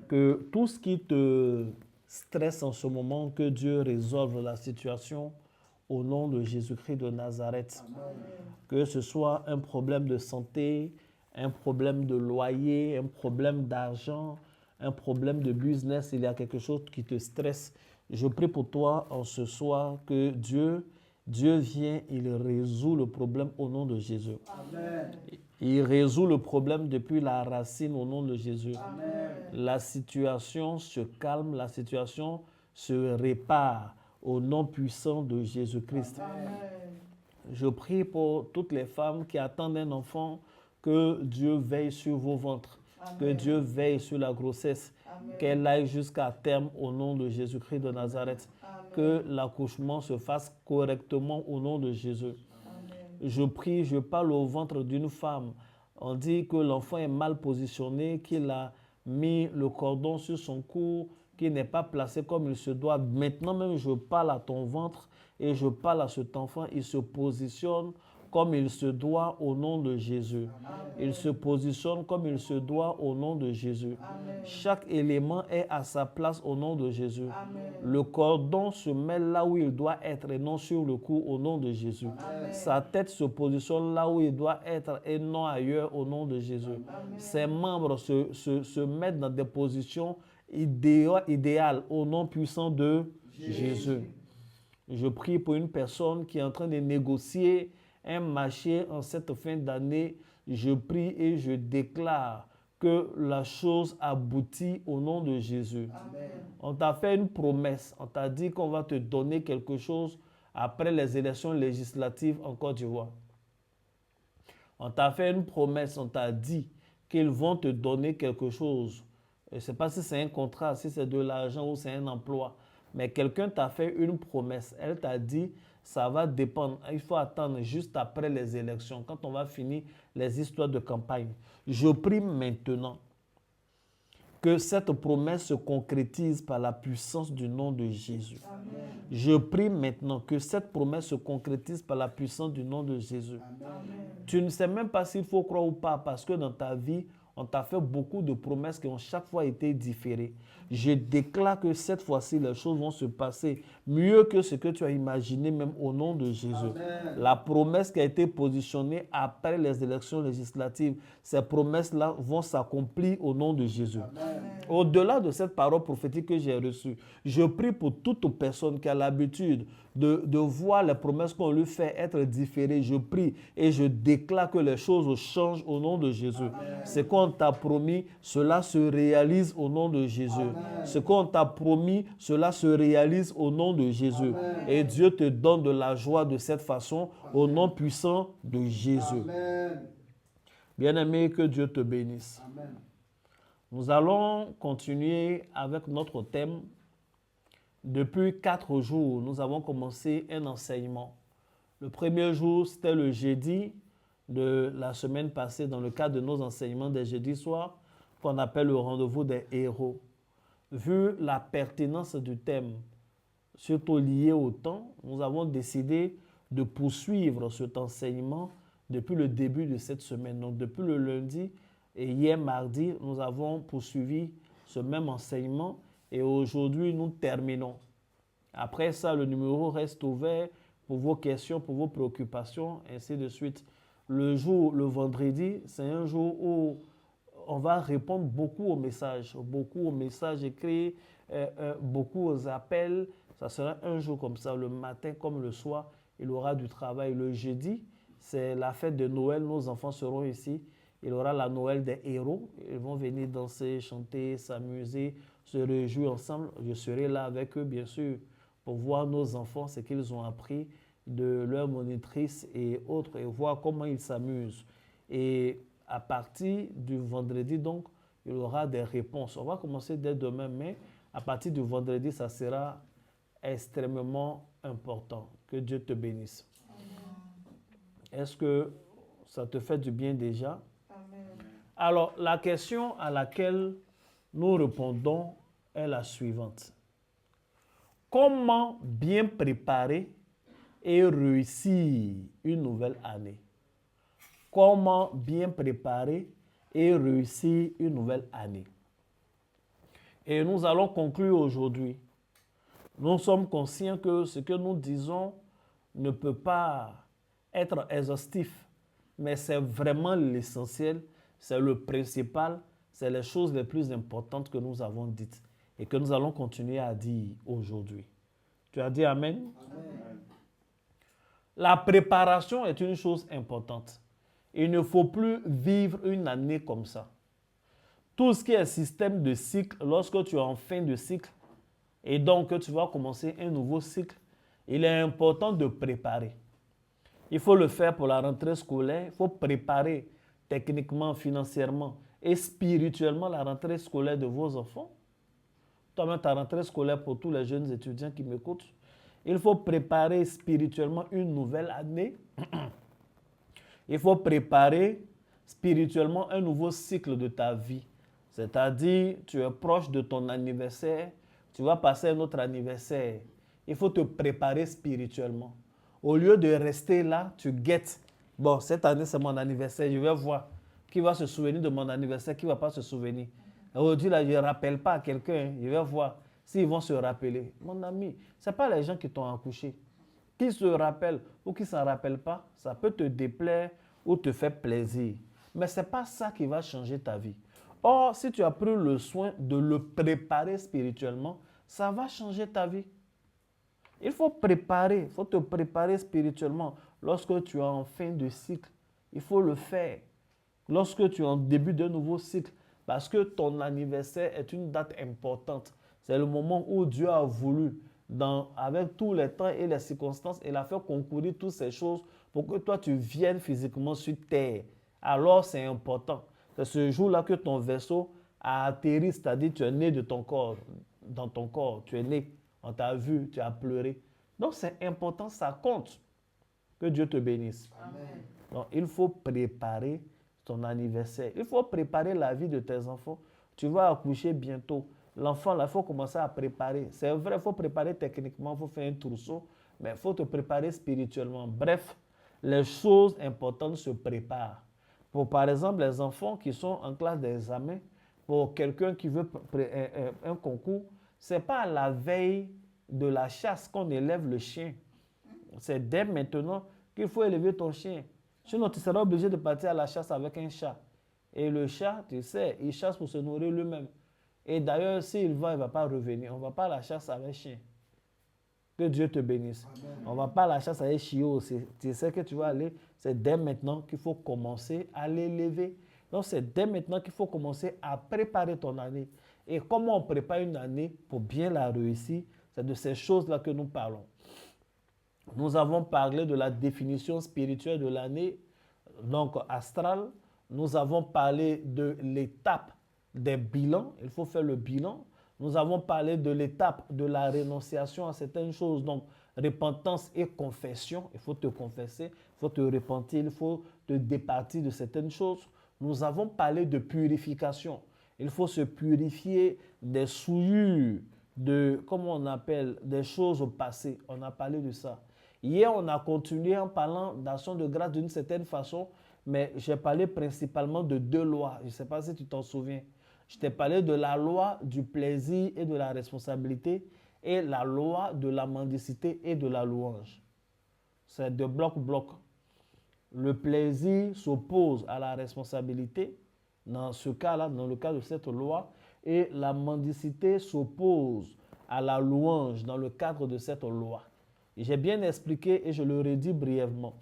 que tout ce qui te stresse en ce moment, que Dieu résolve la situation au nom de Jésus-Christ de Nazareth. Amen. Que ce soit un problème de santé, un problème de loyer, un problème d'argent, un problème de business, il y a quelque chose qui te stresse. Je prie pour toi en ce soir que Dieu vient, il résout le problème au nom de Jésus. Amen. Il résout le problème depuis la racine au nom de Jésus. Amen. La situation se calme, la situation se répare au nom puissant de Jésus-Christ. Amen. Je prie pour toutes les femmes qui attendent un enfant, que Dieu veille sur vos ventres, Amen. que Dieu veille sur la grossesse, qu'elle aille jusqu'à terme au nom de Jésus-Christ de Nazareth, Amen. que l'accouchement se fasse correctement au nom de Jésus. Amen. Je prie, je parle au ventre d'une femme. On dit que l'enfant est mal positionné, qu'il a mis le cordon sur son cou, qu'il n'est pas placé comme il se doit. Maintenant même, je parle à ton ventre et je parle à cet enfant. Il se positionne comme il se doit au nom de Jésus. Amen. Il se positionne comme il se doit au nom de Jésus. Amen. Chaque élément est à sa place au nom de Jésus. Amen. Le cordon se met là où il doit être et non sur le cou au nom de Jésus. Amen. Sa tête se positionne là où il doit être et non ailleurs au nom de Jésus. Amen. Ses membres se mettent dans des positions idéales au nom puissant de Jésus. Je prie pour une personne qui est en train de négocier un marché en cette fin d'année. Je prie et je déclare que la chose aboutit au nom de Jésus. Amen. On t'a fait une promesse. On t'a dit qu'on va te donner quelque chose après les élections législatives en Côte d'Ivoire. On t'a fait une promesse. On t'a dit qu'ils vont te donner quelque chose. Je ne sais pas si c'est un contrat, si c'est de l'argent ou c'est un emploi. Mais quelqu'un t'a fait une promesse. Elle t'a dit, ça va dépendre. Il faut attendre juste après les élections, quand on va finir les histoires de campagne. Je prie maintenant que cette promesse se concrétise par la puissance du nom de Jésus. Amen. Je prie maintenant que cette promesse se concrétise par la puissance du nom de Jésus. Amen. Tu ne sais même pas s'il faut croire ou pas, parce que dans ta vie, on t'a fait beaucoup de promesses qui ont chaque fois été différées. Je déclare que cette fois-ci, les choses vont se passer mieux que ce que tu as imaginé, même au nom de Jésus. Amen. La promesse qui a été positionnée après les élections législatives, ces promesses-là vont s'accomplir au nom de Jésus. Amen. Au-delà de cette parole prophétique que j'ai reçue, je prie pour toute personne qui a l'habitude de voir les promesses qu'on lui fait être différées. Je prie et je déclare que les choses changent au nom de Jésus. Amen. Ce qu'on t'a promis, cela se réalise au nom de Jésus. Amen. Ce qu'on t'a promis, cela se réalise au nom de Jésus. Amen. Et Dieu te donne de la joie de cette façon au nom puissant de Jésus. Amen. Bien-aimé, que Dieu te bénisse. Amen. Nous allons continuer avec notre thème. Depuis 4 jours, nous avons commencé un enseignement. Le premier jour, c'était le jeudi de la semaine passée, dans le cadre de nos enseignements des jeudis soirs, qu'on appelle le rendez-vous des héros. Vu la pertinence du thème, surtout lié au temps, nous avons décidé de poursuivre cet enseignement depuis le début de cette semaine. Donc, depuis le lundi et hier mardi, nous avons poursuivi ce même enseignement et aujourd'hui, nous terminons. Après ça, le numéro reste ouvert pour vos questions, pour vos préoccupations, ainsi de suite. Le vendredi, c'est un jour où on va répondre beaucoup aux messages écrits, beaucoup aux appels. Ça sera un jour comme ça, le matin comme le soir, il y aura du travail. Le jeudi, c'est la fête de Noël, nos enfants seront ici. Il y aura la Noël des héros. Ils vont venir danser, chanter, s'amuser, se réjouir ensemble. Je serai là avec eux, bien sûr, pour voir nos enfants, ce qu'ils ont appris de leur monitrice et autres, et voir comment ils s'amusent. Et à partir du vendredi, donc, il y aura des réponses. On va commencer dès demain, mais à partir du vendredi, ça sera extrêmement important. Que Dieu te bénisse. Est-ce que ça te fait du bien déjà? Amen. Alors, la question à laquelle nous répondons est la suivante. Comment bien préparer et réussir une nouvelle année? Comment bien préparer et réussir une nouvelle année? Et nous allons conclure aujourd'hui. Nous sommes conscients que ce que nous disons ne peut pas être exhaustif, mais c'est vraiment l'essentiel, c'est le principal, c'est les choses les plus importantes que nous avons dites et que nous allons continuer à dire aujourd'hui. Tu as dit Amen? Amen. La préparation est une chose importante. Il ne faut plus vivre une année comme ça. Tout ce qui est système de cycle, lorsque tu es en fin de cycle et donc que tu vas commencer un nouveau cycle, il est important de préparer. Il faut le faire pour la rentrée scolaire, il faut préparer techniquement, financièrement et spirituellement la rentrée scolaire de vos enfants. Toi-même, ta rentrée scolaire pour tous les jeunes étudiants qui m'écoutent. Il faut préparer spirituellement une nouvelle année. Il faut préparer spirituellement un nouveau cycle de ta vie. C'est-à-dire, tu es proche de ton anniversaire, tu vas passer un autre anniversaire. Il faut te préparer spirituellement. Au lieu de rester là, tu guettes. Bon, cette année, c'est mon anniversaire, je vais voir qui va se souvenir de mon anniversaire, qui ne va pas se souvenir. Aujourd'hui, là, je ne rappelle pas à quelqu'un, je vais voir s'ils vont se rappeler. Mon ami, ce n'est pas les gens qui t'ont accouché. Qui se rappellent ou qui ne s'en rappellent pas, ça peut te déplaire ou te faire plaisir. Mais ce n'est pas ça qui va changer ta vie. Or, si tu as pris le soin de le préparer spirituellement, ça va changer ta vie. Il faut préparer, il faut te préparer spirituellement. Lorsque tu es en fin de cycle, il faut le faire. Lorsque tu es en début d'un nouveau cycle, parce que ton anniversaire est une date importante. C'est le moment où Dieu a voulu, avec tous les temps et les circonstances, il a fait concourir toutes ces choses pour que toi tu viennes physiquement sur terre. Alors c'est important. C'est ce jour-là que ton vaisseau a atterri, c'est-à-dire tu es né de ton corps, dans ton corps, tu es né, on t'a vu, tu as pleuré. Donc c'est important, ça compte. Que Dieu te bénisse. Amen. Donc il faut préparer ton anniversaire. Il faut préparer la vie de tes enfants. Tu vas accoucher bientôt. L'enfant, là, il faut commencer à préparer. C'est vrai, il faut préparer techniquement, il faut faire un trousseau, mais il faut te préparer spirituellement. Bref, les choses importantes se préparent. Pour, par exemple, les enfants qui sont en classe d'examen, pour quelqu'un qui veut un concours, ce n'est pas à la veille de la chasse qu'on élève le chien. C'est dès maintenant qu'il faut élever ton chien. Sinon, tu seras obligé de partir à la chasse avec un chat. Et le chat, tu sais, il chasse pour se nourrir lui-même. Et d'ailleurs, s'il va, il ne va pas revenir. On ne va pas à la chasse avec chien. Que Dieu te bénisse. Amen. On ne va pas à la chasse avec chiot. Tu sais que tu vas aller. C'est dès maintenant qu'il faut commencer à l'élever. Donc, c'est dès maintenant qu'il faut commencer à préparer ton année. Et comment on prépare une année pour bien la réussir? C'est de ces choses-là que nous parlons. Nous avons parlé de la définition spirituelle de l'année, donc astrale. Nous avons parlé de l'étape des bilans. Il faut faire le bilan. Nous avons parlé de l'étape de la rénonciation à certaines choses, donc repentance et confession. Il faut te confesser, il faut te repentir, il faut te départir de certaines choses. Nous avons parlé de purification. Il faut se purifier des souillures, comment on appelle, des choses au passé. On a parlé de ça. Hier, on a continué en parlant d'action de grâce d'une certaine façon, mais j'ai parlé principalement de deux lois. Je ne sais pas si tu t'en souviens. Je t'ai parlé de la loi du plaisir et de la responsabilité et la loi de la mendicité et de la louange. C'est de bloc-bloc. Le plaisir s'oppose à la responsabilité, dans ce cas-là, dans le cas de cette loi, et la mendicité s'oppose à la louange dans le cadre de cette loi. J'ai bien expliqué et je le redis brièvement.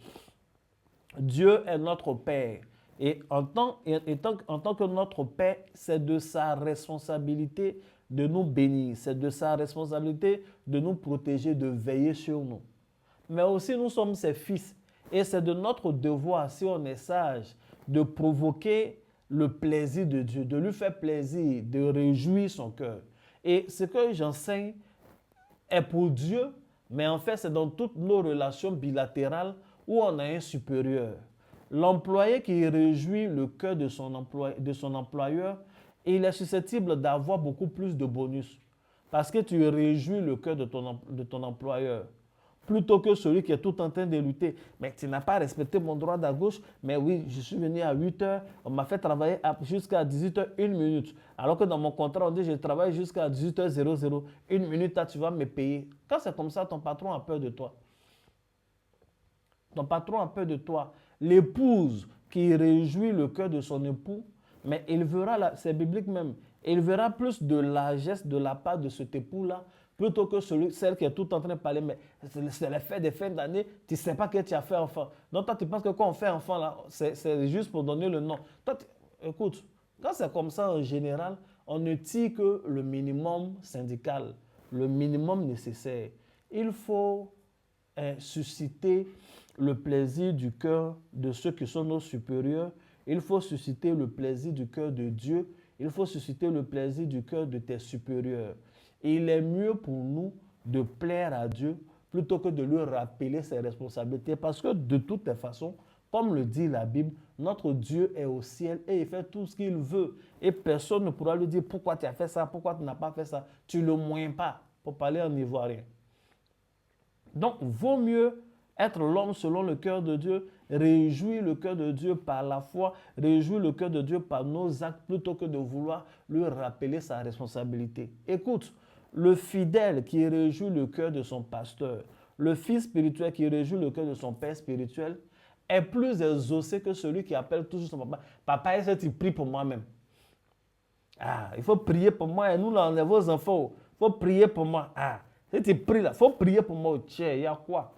Dieu est notre Père. Et en tant que notre Père, c'est de sa responsabilité de nous bénir. C'est de sa responsabilité de nous protéger, de veiller sur nous. Mais aussi, nous sommes ses fils. Et c'est de notre devoir, si on est sage, de provoquer le plaisir de Dieu, de lui faire plaisir, de réjouir son cœur. Et ce que j'enseigne est pour Dieu, mais en fait, c'est dans toutes nos relations bilatérales où on a un supérieur. L'employé qui réjouit le cœur de son employeur, il est susceptible d'avoir beaucoup plus de bonus parce que tu réjouis le cœur de ton employeur. plutôt que celui qui est tout en train de lutter. Mais tu n'as pas respecté mon droit à gauche. Mais oui, je suis venu à 8 heures, on m'a fait travailler jusqu'à 18 h 1 minute. Alors que dans mon contrat, on dit je travaille jusqu'à 18 h 00. 1 minute, là, tu vas me payer. Quand c'est comme ça, ton patron a peur de toi. Ton patron a peur de toi. L'épouse qui réjouit le cœur de son époux, mais il verra, c'est biblique même, il verra plus de largesse de la part de cet époux-là, plutôt que celle qui est tout en train de parler, mais c'est les fêtes des fins d'année, tu ne sais pas que tu as fait enfant. Donc toi, tu penses que quand on fait enfant, là, c'est juste pour donner le nom. Toi, écoute, quand c'est comme ça en général, on ne tire que le minimum syndical, le minimum nécessaire. Il faut susciter le plaisir du cœur de ceux qui sont nos supérieurs. Il faut susciter le plaisir du cœur de Dieu. Il faut susciter le plaisir du cœur de tes supérieurs. Et il est mieux pour nous de plaire à Dieu plutôt que de lui rappeler ses responsabilités. Parce que de toutes les façons, comme le dit la Bible, notre Dieu est au ciel et il fait tout ce qu'il veut. Et personne ne pourra lui dire pourquoi tu as fait ça, pourquoi tu n'as pas fait ça. Tu ne le moignes pas, pour parler en ivoirien. Donc, vaut mieux être l'homme selon le cœur de Dieu, réjouir le cœur de Dieu par la foi, réjouir le cœur de Dieu par nos actes, plutôt que de vouloir lui rappeler sa responsabilité. Écoute, le fidèle qui réjouit le cœur de son pasteur, le fils spirituel qui réjouit le cœur de son père spirituel, est plus exaucé que celui qui appelle toujours son papa. Papa, est-ce que tu pries pour moi-même? Ah, il faut prier pour moi. Et nous, là, on est vos enfants. Il faut prier pour moi. Ah, si tu pries là, il faut prier pour moi. Tiens, il y a quoi?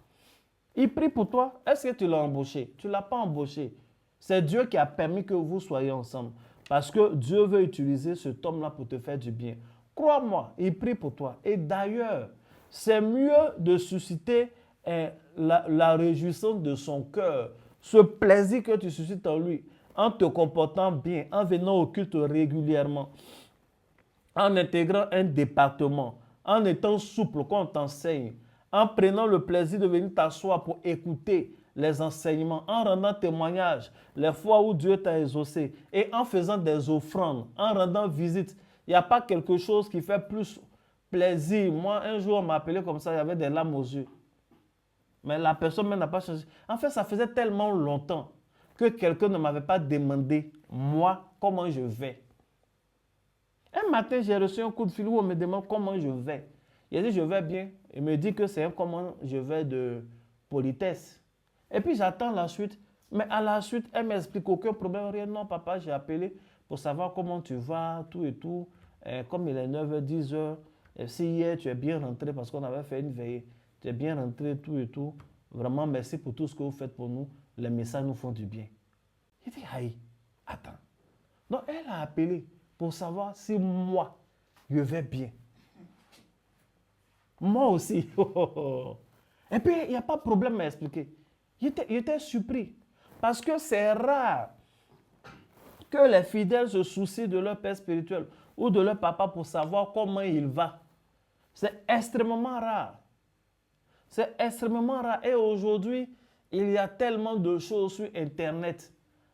Il prie pour toi. Est-ce que tu l'as embauché? Tu ne l'as pas embauché. C'est Dieu qui a permis que vous soyez ensemble. Parce que Dieu veut utiliser cet homme-là pour te faire du bien. Crois-moi, il prie pour toi. Et d'ailleurs, c'est mieux de susciter la réjouissance de son cœur, ce plaisir que tu suscites en lui, en te comportant bien, en venant au culte régulièrement, en intégrant un département, en étant souple quand on t'enseigne, en prenant le plaisir de venir t'asseoir pour écouter les enseignements, en rendant témoignage les fois où Dieu t'a exaucé et en faisant des offrandes, en rendant visite. Il n'y a pas quelque chose qui fait plus plaisir. Moi, un jour, on m'a appelé comme ça, il y avait des larmes aux yeux. Mais la personne même n'a pas changé. En fait, ça faisait tellement longtemps que quelqu'un ne m'avait pas demandé, moi, comment je vais. Un matin, j'ai reçu un coup de fil où on me demande comment je vais. Il dit, je vais bien. Il me dit que c'est un comment je vais de politesse. Et puis, j'attends la suite. Mais à la suite, elle m'explique aucun problème, rien. Non, papa, j'ai appelé pour savoir comment tu vas, tout et tout. Comme il est 9h, 10h, si hier tu es bien rentré parce qu'on avait fait une veillée, tu es bien rentré, tout et tout. Vraiment, merci pour tout ce que vous faites pour nous. Les messages nous font du bien. Il dit, aïe, attends. Donc, elle a appelé pour savoir si moi, je vais bien. Moi aussi. Et puis, il n'y a pas de problème à expliquer. Il était surpris. Parce que c'est rare que les fidèles se soucient de leur père spirituel ou de leur papa pour savoir comment il va. C'est extrêmement rare. C'est extrêmement rare. Et aujourd'hui, il y a tellement de choses sur Internet.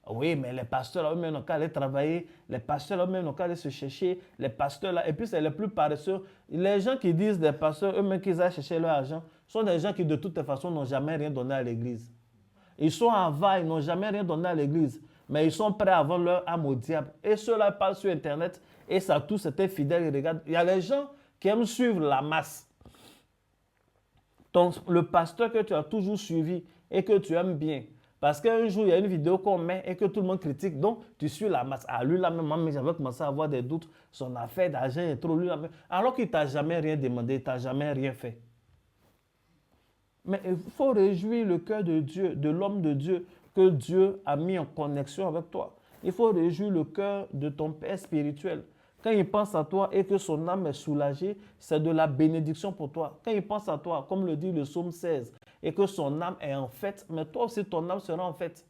Oui, mais les pasteurs, eux-mêmes, n'ont qu'à aller travailler. Les pasteurs, eux-mêmes, n'ont qu'à aller se chercher. Les pasteurs, là, et puis c'est les plus paresseux. Les gens qui disent des pasteurs, eux-mêmes, qu'ils aillent chercher leur argent, sont des gens qui, de toute façon, n'ont jamais rien donné à l'église. Ils sont en va, ils n'ont jamais rien donné à l'église. Mais ils sont prêts à vendre leur âme au diable. Et ceux-là parlent sur Internet. Et ça, tous c'était fidèles. Ils regardent. Il y a les gens qui aiment suivre la masse. Le pasteur que tu as toujours suivi et que tu aimes bien. Parce qu'un jour, il y a une vidéo qu'on met et que tout le monde critique. Donc, tu suis la masse. Ah, lui, là, même, j'avais commencé à avoir des doutes. Son affaire d'argent est trop, lui, là, même. Alors qu'il ne t'a jamais rien demandé, il ne t'a jamais rien fait. Mais il faut réjouir le cœur de Dieu, de l'homme de Dieu, que Dieu a mis en connexion avec toi. Il faut réjouir le cœur de ton père spirituel. Quand il pense à toi et que son âme est soulagée, c'est de la bénédiction pour toi. Quand il pense à toi, comme le dit le psaume 16, et que son âme est en fête, mais toi aussi ton âme sera en fête.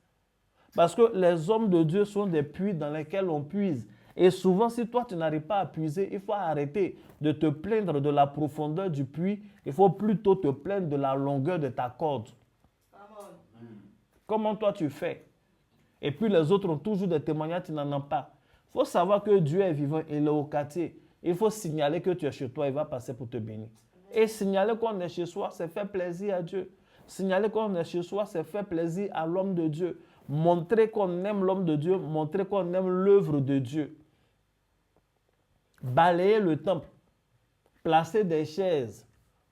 Parce que les hommes de Dieu sont des puits dans lesquels on puise. Et souvent, si toi tu n'arrives pas à puiser, il faut arrêter de te plaindre de la profondeur du puits. Il faut plutôt te plaindre de la longueur de ta corde. Comment toi tu fais? Et puis les autres ont toujours des témoignages, tu n'en as pas. Il faut savoir que Dieu est vivant, il est au quartier. Il faut signaler que tu es chez toi, il va passer pour te bénir. Et signaler qu'on est chez soi, c'est faire plaisir à Dieu. Signaler qu'on est chez soi, c'est faire plaisir à l'homme de Dieu. Montrer qu'on aime l'homme de Dieu, montrer qu'on aime l'œuvre de Dieu. Balayer le temple, placer des chaises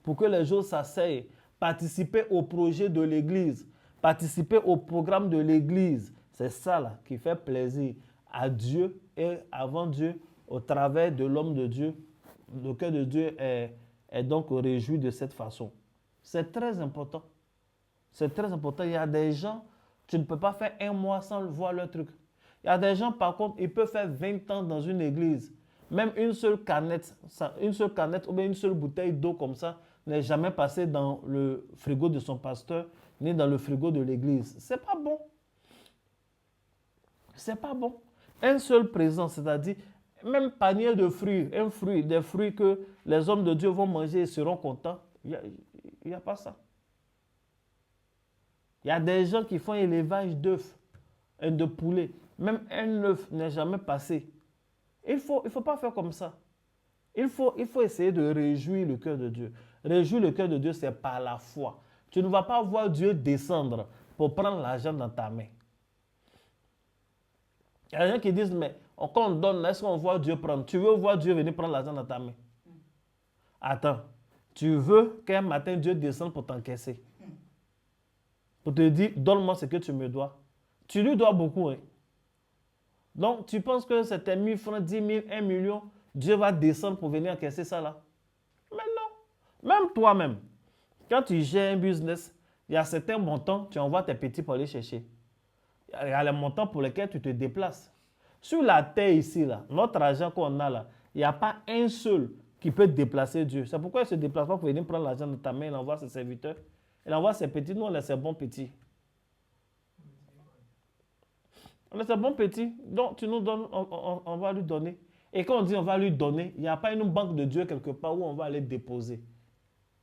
pour que les gens s'asseyent, participer au projet de l'église, participer au programme de l'église. C'est ça là qui fait plaisir à Dieu et avant Dieu au travers de l'homme de Dieu. Le cœur de Dieu est donc réjoui de cette façon. C'est très important. C'est très important. Il y a des gens, tu ne peux pas faire un mois sans voir leur truc. Il y a des gens, par contre, ils peuvent faire 20 ans dans une église. Même une seule canette ou bien une seule bouteille d'eau comme ça n'est jamais passée dans le frigo de son pasteur ni dans le frigo de l'église. C'est pas bon. C'est pas bon. Un seul présent, c'est-à-dire même panier de fruits, des fruits que les hommes de Dieu vont manger et seront contents, il n'y a pas ça. Il y a des gens qui font élevage d'œufs et de poulets. Même un œuf n'est jamais passé. Il ne faut pas faire comme ça. Il faut essayer de réjouir le cœur de Dieu. Réjouir le cœur de Dieu, c'est par la foi. Tu ne vas pas voir Dieu descendre pour prendre l'argent dans ta main. Il y a des gens qui disent, mais quand on donne, est-ce qu'on voit Dieu prendre? Tu veux voir Dieu venir prendre l'argent dans ta main? Attends, tu veux qu'un matin Dieu descende pour t'encaisser? Pour te dire, donne-moi ce que tu me dois. Tu lui dois beaucoup. Hein? Donc, tu penses que c'était 1000 francs, 10 000, 1 million, Dieu va descendre pour venir encaisser ça là? Mais non. Même toi-même, quand tu gères un business, il y a certains montants, tu envoies tes petits pour aller chercher. Il y a les montants pour lesquels tu te déplaces. Sur la terre ici, là, notre argent qu'on a là, il n'y a pas un seul qui peut déplacer Dieu. C'est pourquoi il ne se déplace pas pour venir prendre l'argent de ta main, il envoie ses serviteurs. Il envoie ses petits, nous on est ses bons petits. On est ses bons petits, donc tu nous donnes, on va lui donner. Et quand on dit on va lui donner, il n'y a pas une banque de Dieu quelque part où on va aller déposer.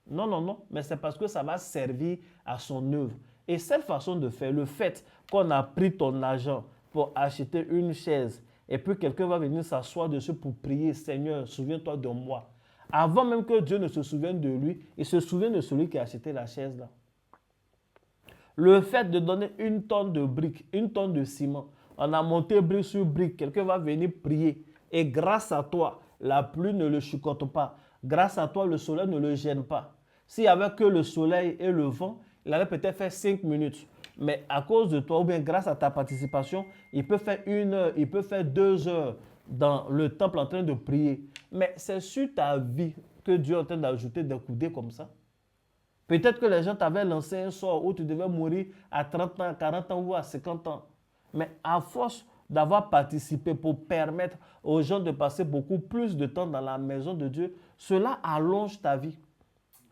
Non, non, non, mais c'est parce que ça va servir à son œuvre. Et cette façon de faire, le fait qu'on a pris ton argent pour acheter une chaise et puis quelqu'un va venir s'asseoir dessus pour prier, Seigneur, souviens-toi de moi. Avant même que Dieu ne se souvienne de lui, il se souvient de celui qui a acheté la chaise là. Le fait de donner 1 tonne de briques, 1 tonne de ciment, on a monté brique sur brique, quelqu'un va venir prier et grâce à toi, la pluie ne le chicote pas. Grâce à toi, le soleil ne le gêne pas. S'il n'y avait que le soleil et le vent, il allait peut-être faire 5 minutes. Mais à cause de toi, ou bien grâce à ta participation, il peut faire 1 heure, il peut faire 2 heures dans le temple en train de prier. Mais c'est sur ta vie que Dieu est en train d'ajouter des coudées comme ça. Peut-être que les gens t'avaient lancé un sort où tu devais mourir à 30 ans, à 40 ans ou à 50 ans. Mais à force d'avoir participé pour permettre aux gens de passer beaucoup plus de temps dans la maison de Dieu, cela allonge ta vie.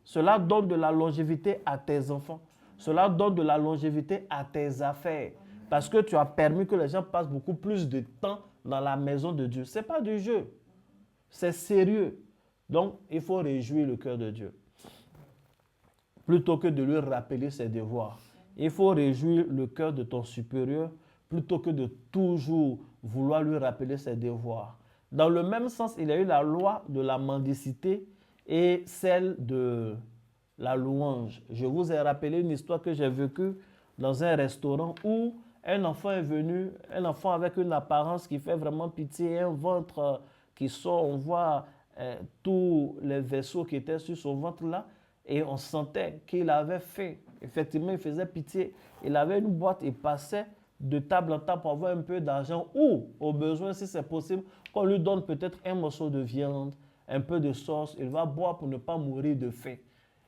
Cela donne de la longévité à tes enfants. Cela donne de la longévité à tes affaires. Parce que tu as permis que les gens passent beaucoup plus de temps dans la maison de Dieu. Ce n'est pas du jeu. C'est sérieux. Donc, il faut réjouir le cœur de Dieu. Plutôt que de lui rappeler ses devoirs. Il faut réjouir le cœur de ton supérieur plutôt que de toujours vouloir lui rappeler ses devoirs. Dans le même sens, il y a eu la loi de la mendicité et celle de la louange. Je vous ai rappelé une histoire que j'ai vécue dans un restaurant où un enfant est venu, un enfant avec une apparence qui fait vraiment pitié, un ventre qui sort, on voit tous les vaisseaux qui étaient sur son ventre là, et on sentait qu'il avait faim. Effectivement, il faisait pitié. Il avait une boîte, il passait de table en table pour avoir un peu d'argent ou, au besoin, si c'est possible, qu'on lui donne peut-être un morceau de viande, un peu de sauce, il va boire pour ne pas mourir de faim.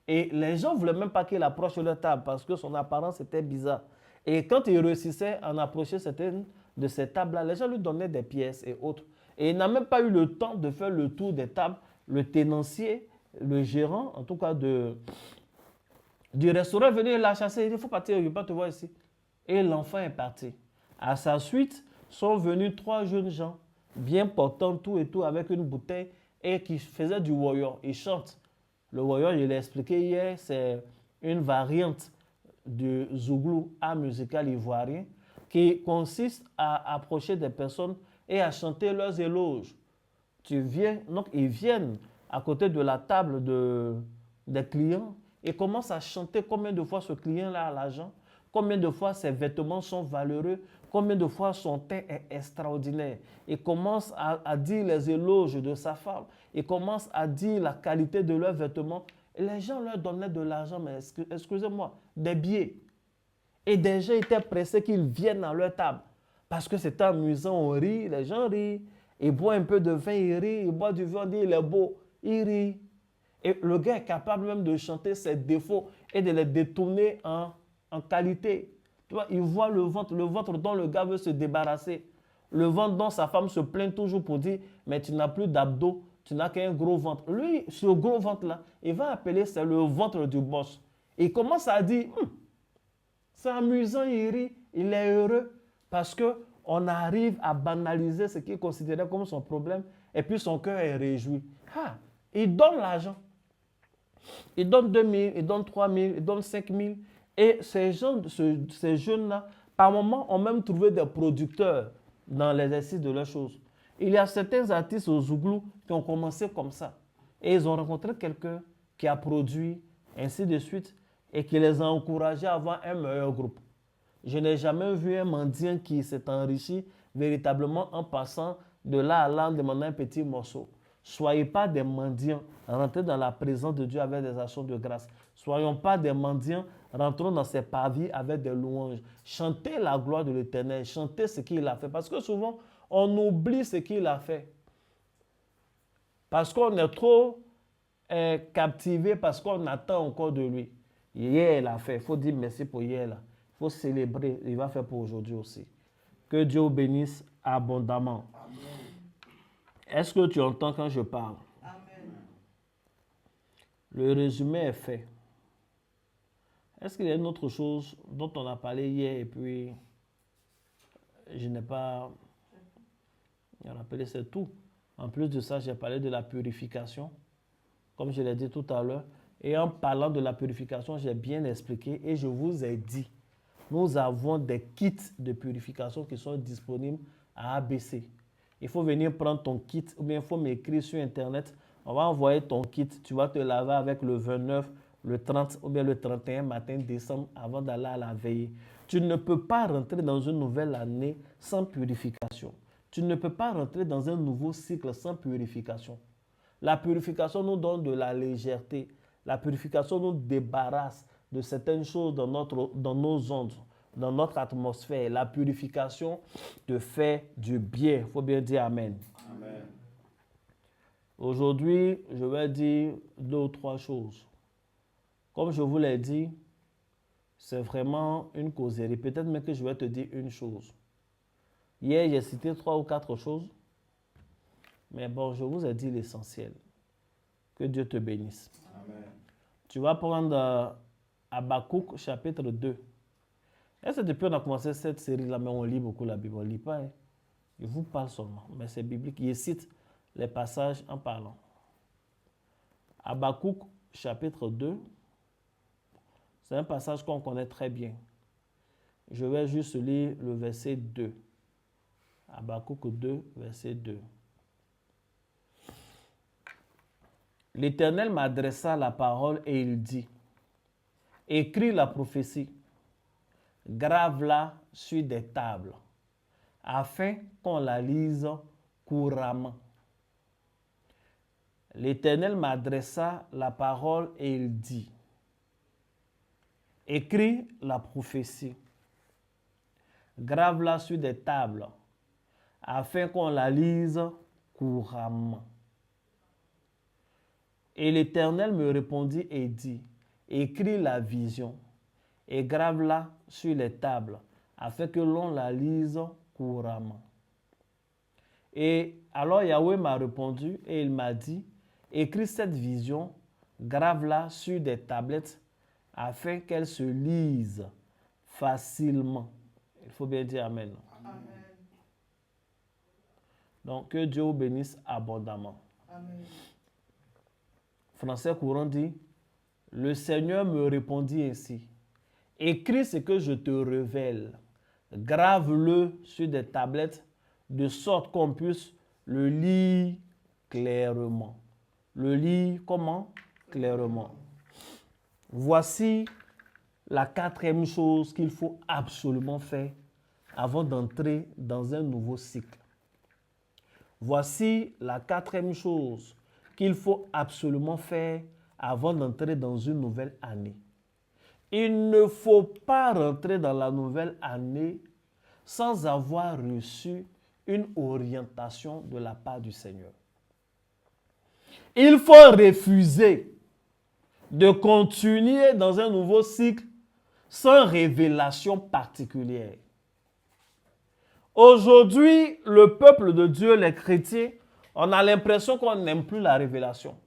Et les gens ne voulaient même pas qu'il approche leur table parce que son apparence était bizarre. Et quand il réussissait à en approcher certaines de ces tables-là, les gens lui donnaient des pièces et autres. Et il n'a même pas eu le temps de faire le tour des tables. Le tenancier, le gérant, en tout cas du restaurant, est venu la chasser. Il dit, il faut partir, je ne veux pas te voir ici. Et l'enfant est parti. À sa suite, sont venus 3 jeunes gens, bien portant tout et tout, avec une bouteille, et qui faisaient du warrior. Ils chantent. Le warrior, je l'ai expliqué hier, c'est une variante du zouglou, art musical ivoirien, qui consiste à approcher des personnes et à chanter leurs éloges. Donc ils viennent à côté de la table des clients et commence à chanter combien de fois ce client-là a l'argent, combien de fois ses vêtements sont valeureux, combien de fois son teint est extraordinaire. Et commence à dire les éloges de sa femme. Et commence à dire la qualité de leurs vêtements. Et les gens leur donnaient de l'argent, mais excusez-moi, des billets. Et des gens étaient pressés qu'ils viennent à leur table. Parce que c'était amusant, on rit, les gens rient. Ils boivent un peu de vin, ils rient. Ils boivent du vin, on dit il est beau, il rit. Et le gars est capable même de chanter ses défauts et de les détourner en qualité. Tu vois, il voit le ventre dont le gars veut se débarrasser. Le ventre dont sa femme se plaint toujours pour dire, mais tu n'as plus d'abdos, tu n'as qu'un gros ventre. Lui, ce gros ventre-là, il va appeler c'est le ventre du boss. Il commence à dire, c'est amusant, il rit, il est heureux parce qu'on arrive à banaliser ce qu'il considérait comme son problème et puis son cœur est réjoui. Il donne l'argent. Il donne 2 000, il donne 3 000, il donne 5 000. Et ces jeunes-là, par moments, ont même trouvé des producteurs dans l'exercice de leurs choses. Il y a certains artistes au Zouglou qui ont commencé comme ça. Et ils ont rencontré quelqu'un qui a produit, ainsi de suite, et qui les a encouragés à avoir un meilleur groupe. Je n'ai jamais vu un mendiant qui s'est enrichi véritablement en passant de là à là en demandant un petit morceau. Soyez pas des mendiants, rentrez dans la présence de Dieu avec des actions de grâce. Soyons pas des mendiants, rentrons dans ses parvis avec des louanges. Chantez la gloire de l'Éternel, chantez ce qu'il a fait. Parce que souvent, on oublie ce qu'il a fait. Parce qu'on est trop captivé, parce qu'on attend encore de lui. Hier, il a fait. Il faut dire merci pour hier. Là. Il faut célébrer. Il va faire pour aujourd'hui aussi. Que Dieu vous bénisse abondamment. Amen. Est-ce que tu entends quand je parle? Amen. Le résumé est fait. Est-ce qu'il y a une autre chose dont on a parlé hier et puis je n'ai pas rappelé, c'est tout. En plus de ça, j'ai parlé de la purification, comme je l'ai dit tout à l'heure. Et en parlant de la purification, j'ai bien expliqué et je vous ai dit, nous avons des kits de purification qui sont disponibles à ABC. Il faut venir prendre ton kit ou bien il faut m'écrire sur Internet. On va envoyer ton kit. Tu vas te laver avec le 29, le 30 ou bien le 31 matin décembre avant d'aller à la veillée. Tu ne peux pas rentrer dans une nouvelle année sans purification. Tu ne peux pas rentrer dans un nouveau cycle sans purification. La purification nous donne de la légèreté. La purification nous débarrasse de certaines choses dans nos ondes, dans notre atmosphère. La purification te fait du bien. Il faut bien dire Amen. Amen. Aujourd'hui, je vais dire 2 ou 3 choses. Comme je vous l'ai dit, c'est vraiment une causerie. Peut-être même que je vais te dire une chose. Hier, j'ai cité 3 ou 4 choses. Mais bon, je vous ai dit l'essentiel. Que Dieu te bénisse. Amen. Tu vas prendre Habakkuk chapitre 2. Est-ce que depuis on a commencé cette série-là, mais on lit beaucoup la Bible? On ne lit pas. Hein? Je vous parle seulement, mais c'est biblique. Il cite les passages en parlant. Habakkuk chapitre 2, c'est un passage qu'on connaît très bien. Je vais juste lire le verset 2. Habakkuk 2, verset 2. L'Éternel m'adressa la parole et il dit, écris la prophétie, grave-la sur des tables, afin qu'on la lise couramment. L'Éternel m'adressa la parole et il dit, écris la prophétie, grave-la sur des tables, afin qu'on la lise couramment. Et l'Éternel me répondit et dit, écris la vision et grave-la sur les tables, afin que l'on la lise couramment. Et alors Yahweh m'a répondu et il m'a dit, écris cette vision, grave-la sur des tablettes, afin qu'elle se lise facilement. Il faut bien dire Amen. Amen. Donc, que Dieu vous bénisse abondamment. Amen. Français courant dit, le Seigneur me répondit ainsi, écris ce que je te révèle, grave-le sur des tablettes, de sorte qu'on puisse le lire clairement. Le lire comment? Clairement. Voici la quatrième chose qu'il faut absolument faire avant d'entrer dans un nouveau cycle. Voici la quatrième chose qu'il faut absolument faire avant d'entrer dans une nouvelle année. Il ne faut pas rentrer dans la nouvelle année sans avoir reçu une orientation de la part du Seigneur. Il faut refuser de continuer dans un nouveau cycle sans révélation particulière. Aujourd'hui, le peuple de Dieu, les chrétiens, on a l'impression qu'on n'aime plus la révélation.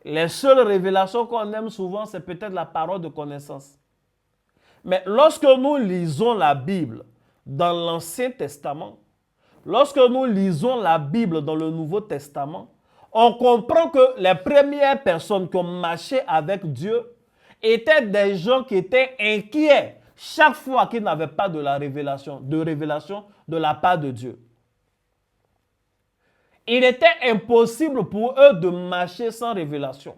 Les seules révélations qu'on aime souvent, c'est peut-être la parole de connaissance. Mais lorsque nous lisons la Bible dans l'Ancien Testament, lorsque nous lisons la Bible dans le Nouveau Testament, on comprend que les premières personnes qui ont marché avec Dieu étaient des gens qui étaient inquiets chaque fois qu'ils n'avaient pas de révélation de la part de Dieu. Il était impossible pour eux de marcher sans révélation.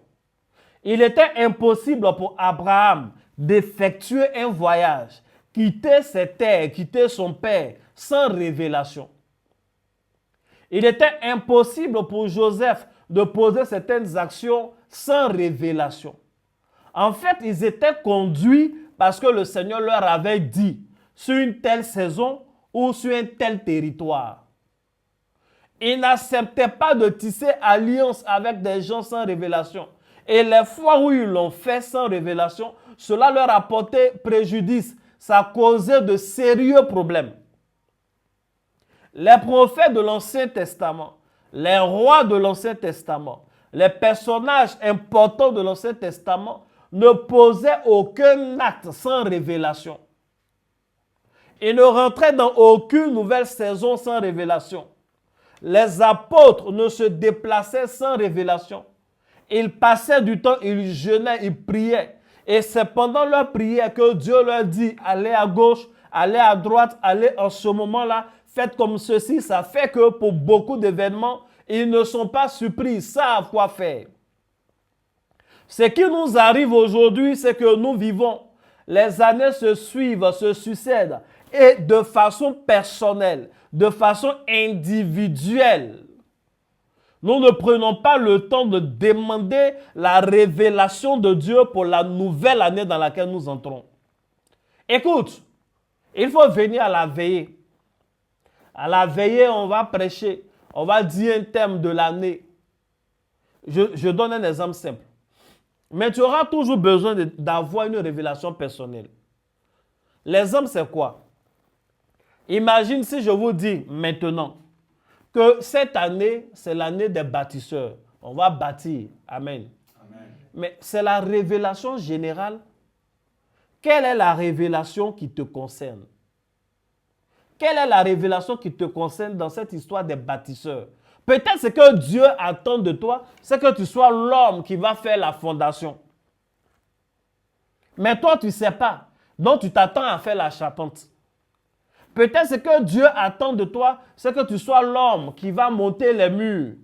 Il était impossible pour Abraham d'effectuer un voyage, quitter ses terres, quitter son père sans révélation. Il était impossible pour Joseph de poser certaines actions sans révélation. En fait, ils étaient conduits parce que le Seigneur leur avait dit sur une telle saison ou sur un tel territoire. Ils n'acceptaient pas de tisser alliance avec des gens sans révélation. Et les fois où ils l'ont fait sans révélation, cela leur a porté préjudice. Ça a causé de sérieux problèmes. Les prophètes de l'Ancien Testament, les rois de l'Ancien Testament, les personnages importants de l'Ancien Testament ne posaient aucun acte sans révélation. Ils ne rentraient dans aucune nouvelle saison sans révélation. Les apôtres ne se déplaçaient sans révélation. Ils passaient du temps, ils jeûnaient, ils priaient. Et c'est pendant leur prière que Dieu leur dit, allez à gauche, allez à droite, allez en ce moment-là, faites comme ceci. Ça fait que pour beaucoup d'événements, ils ne sont pas surpris, ils savent quoi faire. Ce qui nous arrive aujourd'hui, c'est que nous vivons. Les années se suivent, se succèdent. Et de façon personnelle, de façon individuelle. Nous ne prenons pas le temps de demander la révélation de Dieu pour la nouvelle année dans laquelle nous entrons. Écoute, il faut venir à la veillée. À la veillée, on va prêcher. On va dire un thème de l'année. Je donne un exemple simple. Mais tu auras toujours besoin d'avoir une révélation personnelle. L'exemple, c'est quoi? Imagine si je vous dis maintenant que cette année, c'est l'année des bâtisseurs. On va bâtir. Amen. Amen. Mais c'est la révélation générale. Quelle est la révélation qui te concerne? Quelle est la révélation qui te concerne dans cette histoire des bâtisseurs? Peut-être ce que Dieu attend de toi, c'est que tu sois l'homme qui va faire la fondation. Mais toi, tu ne sais pas. Donc, tu t'attends à faire la charpente. Peut-être ce que Dieu attend de toi, c'est que tu sois l'homme qui va monter les murs.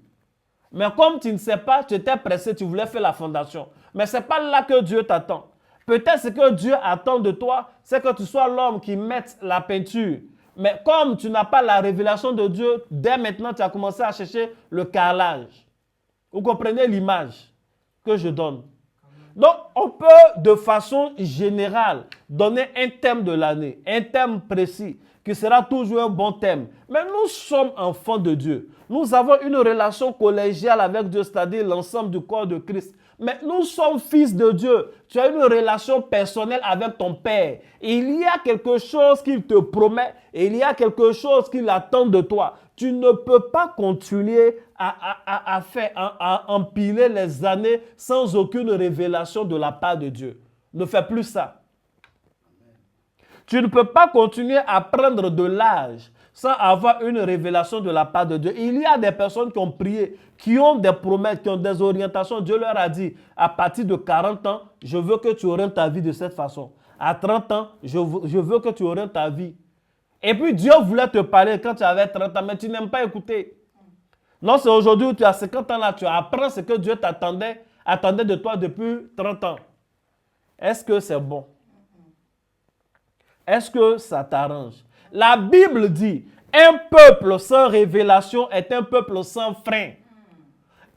Mais comme tu ne sais pas, tu étais pressé, tu voulais faire la fondation. Mais ce n'est pas là que Dieu t'attend. Peut-être ce que Dieu attend de toi, c'est que tu sois l'homme qui mette la peinture. Mais comme tu n'as pas la révélation de Dieu, dès maintenant, tu as commencé à chercher le carrelage. Vous comprenez l'image que je donne? Donc, on peut de façon générale donner un thème de l'année, un thème précis, qui sera toujours un bon thème. Mais nous sommes enfants de Dieu. Nous avons une relation collégiale avec Dieu, c'est-à-dire l'ensemble du corps de Christ. Mais nous sommes fils de Dieu. Tu as une relation personnelle avec ton Père. Il y a quelque chose qu'il te promet et il y a quelque chose qu'il attend de toi. Tu ne peux pas continuer à empiler les années sans aucune révélation de la part de Dieu. Ne fais plus ça. Tu ne peux pas continuer à prendre de l'âge sans avoir une révélation de la part de Dieu. Il y a des personnes qui ont prié, qui ont des promesses, qui ont des orientations. Dieu leur a dit, à partir de 40 ans, je veux que tu orientes ta vie de cette façon. À 30 ans, je veux que tu orientes ta vie. Et puis Dieu voulait te parler quand tu avais 30 ans, mais tu n'aimes pas écouter. Non, c'est aujourd'hui où tu as 50 ans là, tu apprends ce que Dieu attendait de toi depuis 30 ans. Est-ce que c'est bon? Est-ce que ça t'arrange? La Bible dit, un peuple sans révélation est un peuple sans frein.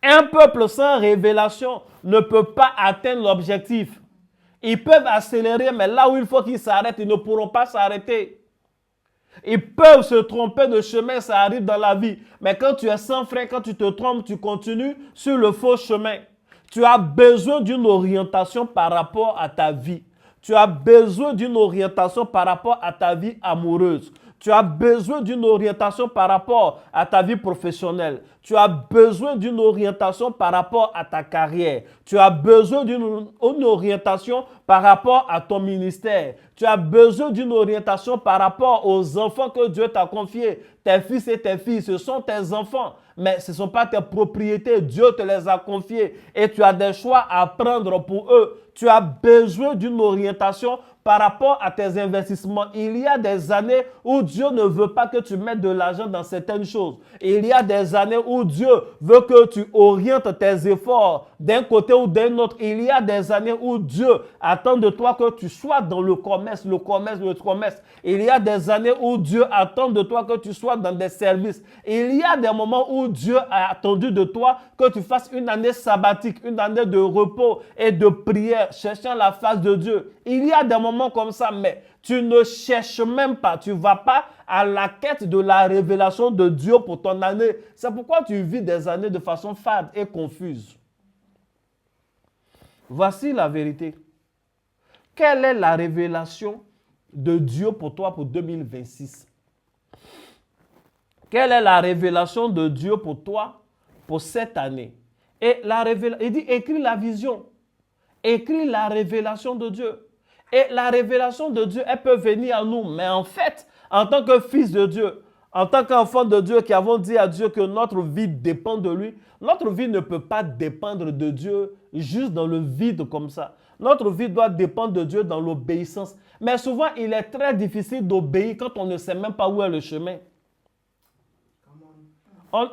Un peuple sans révélation ne peut pas atteindre l'objectif. Ils peuvent accélérer, mais là où il faut qu'ils s'arrêtent, ils ne pourront pas s'arrêter. Ils peuvent se tromper de chemin, ça arrive dans la vie. Mais quand tu es sans frein, quand tu te trompes, tu continues sur le faux chemin. Tu as besoin d'une orientation par rapport à ta vie. Tu as besoin d'une orientation par rapport à ta vie amoureuse. Tu as besoin d'une orientation par rapport à ta vie professionnelle. Tu as besoin d'une orientation par rapport à ta carrière. Tu as besoin d'une orientation par rapport à ton ministère. Tu as besoin d'une orientation par rapport aux enfants que Dieu t'a confiés. Tes fils et tes filles, ce sont tes enfants, mais ce ne sont pas tes propriétés. Dieu te les a confiés et tu as des choix à prendre pour eux. Tu as besoin d'une orientation par rapport à tes investissements. Il y a des années où Dieu ne veut pas que tu mettes de l'argent dans certaines choses. Il y a des années où Dieu veut que tu orientes tes efforts d'un côté ou d'un autre. Il y a des années où Dieu attend de toi que tu sois dans le commerce. Il y a des années où Dieu attend de toi que tu sois dans des services. Il y a des moments où Dieu a attendu de toi que tu fasses une année sabbatique, une année de repos et de prière, cherchant la face de Dieu. Il y a des moments comme ça, mais tu ne cherches même pas, tu ne vas pas à la quête de la révélation de Dieu pour ton année. C'est pourquoi tu vis des années de façon fade et confuse. Voici la vérité. Quelle est la révélation de Dieu pour toi pour 2026? Quelle est la révélation de Dieu pour toi pour cette année? Et il dit, écris la vision. Écris la révélation de Dieu. Et la révélation de Dieu, elle peut venir à nous. Mais en fait, en tant que fils de Dieu, en tant qu'enfant de Dieu qui avons dit à Dieu que notre vie dépend de lui, notre vie ne peut pas dépendre de Dieu juste dans le vide comme ça. Notre vie doit dépendre de Dieu dans l'obéissance. Mais souvent, il est très difficile d'obéir quand on ne sait même pas où est le chemin.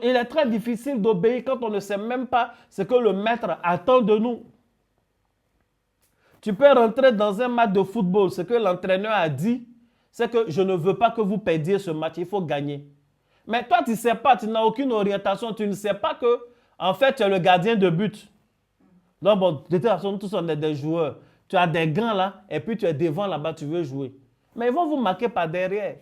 Il est très difficile d'obéir quand on ne sait même pas ce que le maître attend de nous. Tu peux rentrer dans un match de football. Ce que l'entraîneur a dit, c'est que je ne veux pas que vous perdiez ce match. Il faut gagner. Mais toi, tu ne sais pas, tu n'as aucune orientation. Tu ne sais pas que, en fait, tu es le gardien de but. Donc, bon, de toute façon, tous on est des joueurs. Tu as des gants là, et puis tu es devant là-bas, tu veux jouer. Mais ils vont vous marquer par derrière.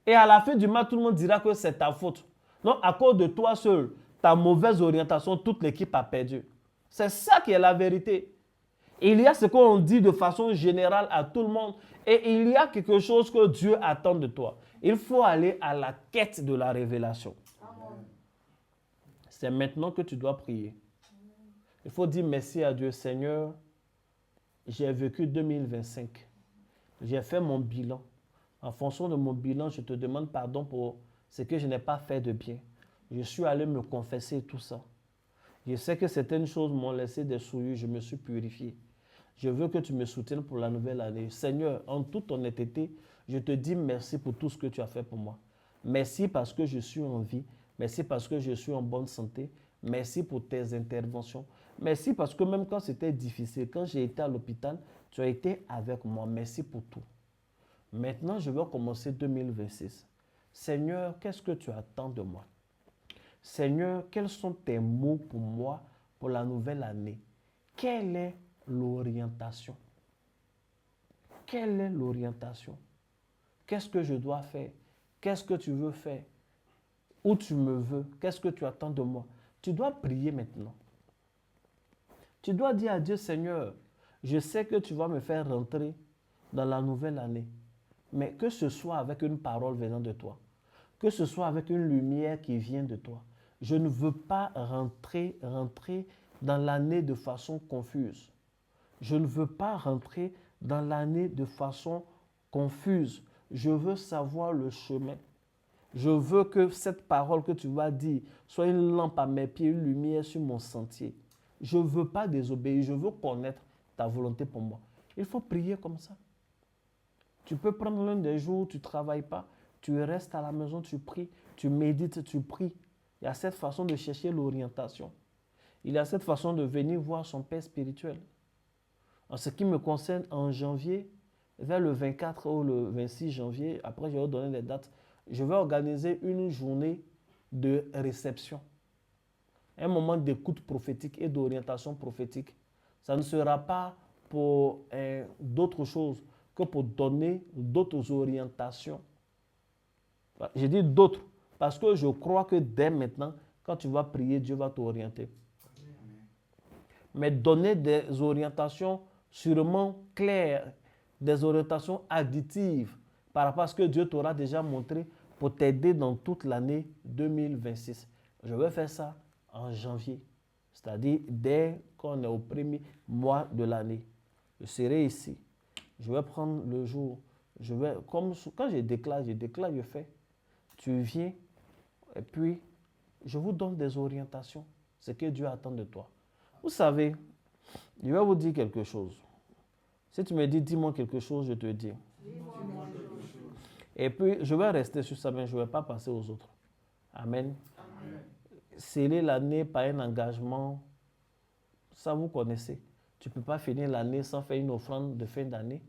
Et à la fin du match, tout le monde dira que c'est ta faute. Donc, à cause de toi seul, ta mauvaise orientation, toute l'équipe a perdu. C'est ça qui est la vérité. Il y a ce qu'on dit de façon générale à tout le monde et il y a quelque chose que Dieu attend de toi. Il faut aller à la quête de la révélation. C'est maintenant que tu dois prier. Il faut dire merci à Dieu. Seigneur, j'ai vécu 2025. J'ai fait mon bilan. En fonction de mon bilan, je te demande pardon pour ce que je n'ai pas fait de bien. Je suis allé me confesser et tout ça. Je sais que certaines choses m'ont laissé des souillures, je me suis purifié. Je veux que tu me soutiennes pour la nouvelle année. Seigneur, en toute honnêteté, je te dis merci pour tout ce que tu as fait pour moi. Merci parce que je suis en vie. Merci parce que je suis en bonne santé. Merci pour tes interventions. Merci parce que même quand c'était difficile, quand j'ai été à l'hôpital, tu as été avec moi. Merci pour tout. Maintenant, je vais commencer 2026. Seigneur, qu'est-ce que tu attends de moi? Seigneur, quels sont tes mots pour moi pour la nouvelle année? Quelle est l'orientation? Quelle est l'orientation? Qu'est-ce que je dois faire? Qu'est-ce que tu veux faire? Où tu me veux? Qu'est-ce que tu attends de moi? Tu dois prier maintenant. Tu dois dire à Dieu, Seigneur, je sais que tu vas me faire rentrer dans la nouvelle année, mais que ce soit avec une parole venant de toi, que ce soit avec une lumière qui vient de toi. Je ne veux pas rentrer dans l'année de façon confuse. Je ne veux pas rentrer dans l'année de façon confuse. Je veux savoir le chemin. Je veux que cette parole que tu vas dire soit une lampe à mes pieds, une lumière sur mon sentier. Je ne veux pas désobéir, je veux connaître ta volonté pour moi. Il faut prier comme ça. Tu peux prendre l'un des jours où tu ne travailles pas, tu restes à la maison, tu pries, tu médites, tu pries. Il y a cette façon de chercher l'orientation. Il y a cette façon de venir voir son Père spirituel. En ce qui me concerne, en janvier, vers le 24 ou le 26 janvier, après je vais vous donner les dates, je vais organiser une journée de réception. Un moment d'écoute prophétique et d'orientation prophétique. Ça ne sera pas pour d'autres choses que pour donner d'autres orientations. Je dis d'autres parce que je crois que dès maintenant, quand tu vas prier, Dieu va t'orienter. Mais donner des orientations sûrement claires, des orientations additives par rapport à ce que Dieu t'aura déjà montré pour t'aider dans toute l'année 2026. Je vais faire ça en janvier, c'est-à-dire dès qu'on est au premier mois de l'année. Je serai ici. Je vais prendre le jour. Comme quand je déclare, je fais. Tu viens et puis je vous donne des orientations. Ce que Dieu attend de toi. Vous savez, je vais vous dire quelque chose. Si tu me dis, dis-moi quelque chose, je te dis. Et puis, je vais rester sur ça, mais je ne vais pas passer aux autres. Amen. Sceller l'année par un engagement, ça vous connaissez. Tu ne peux pas finir l'année sans faire une offrande de fin d'année.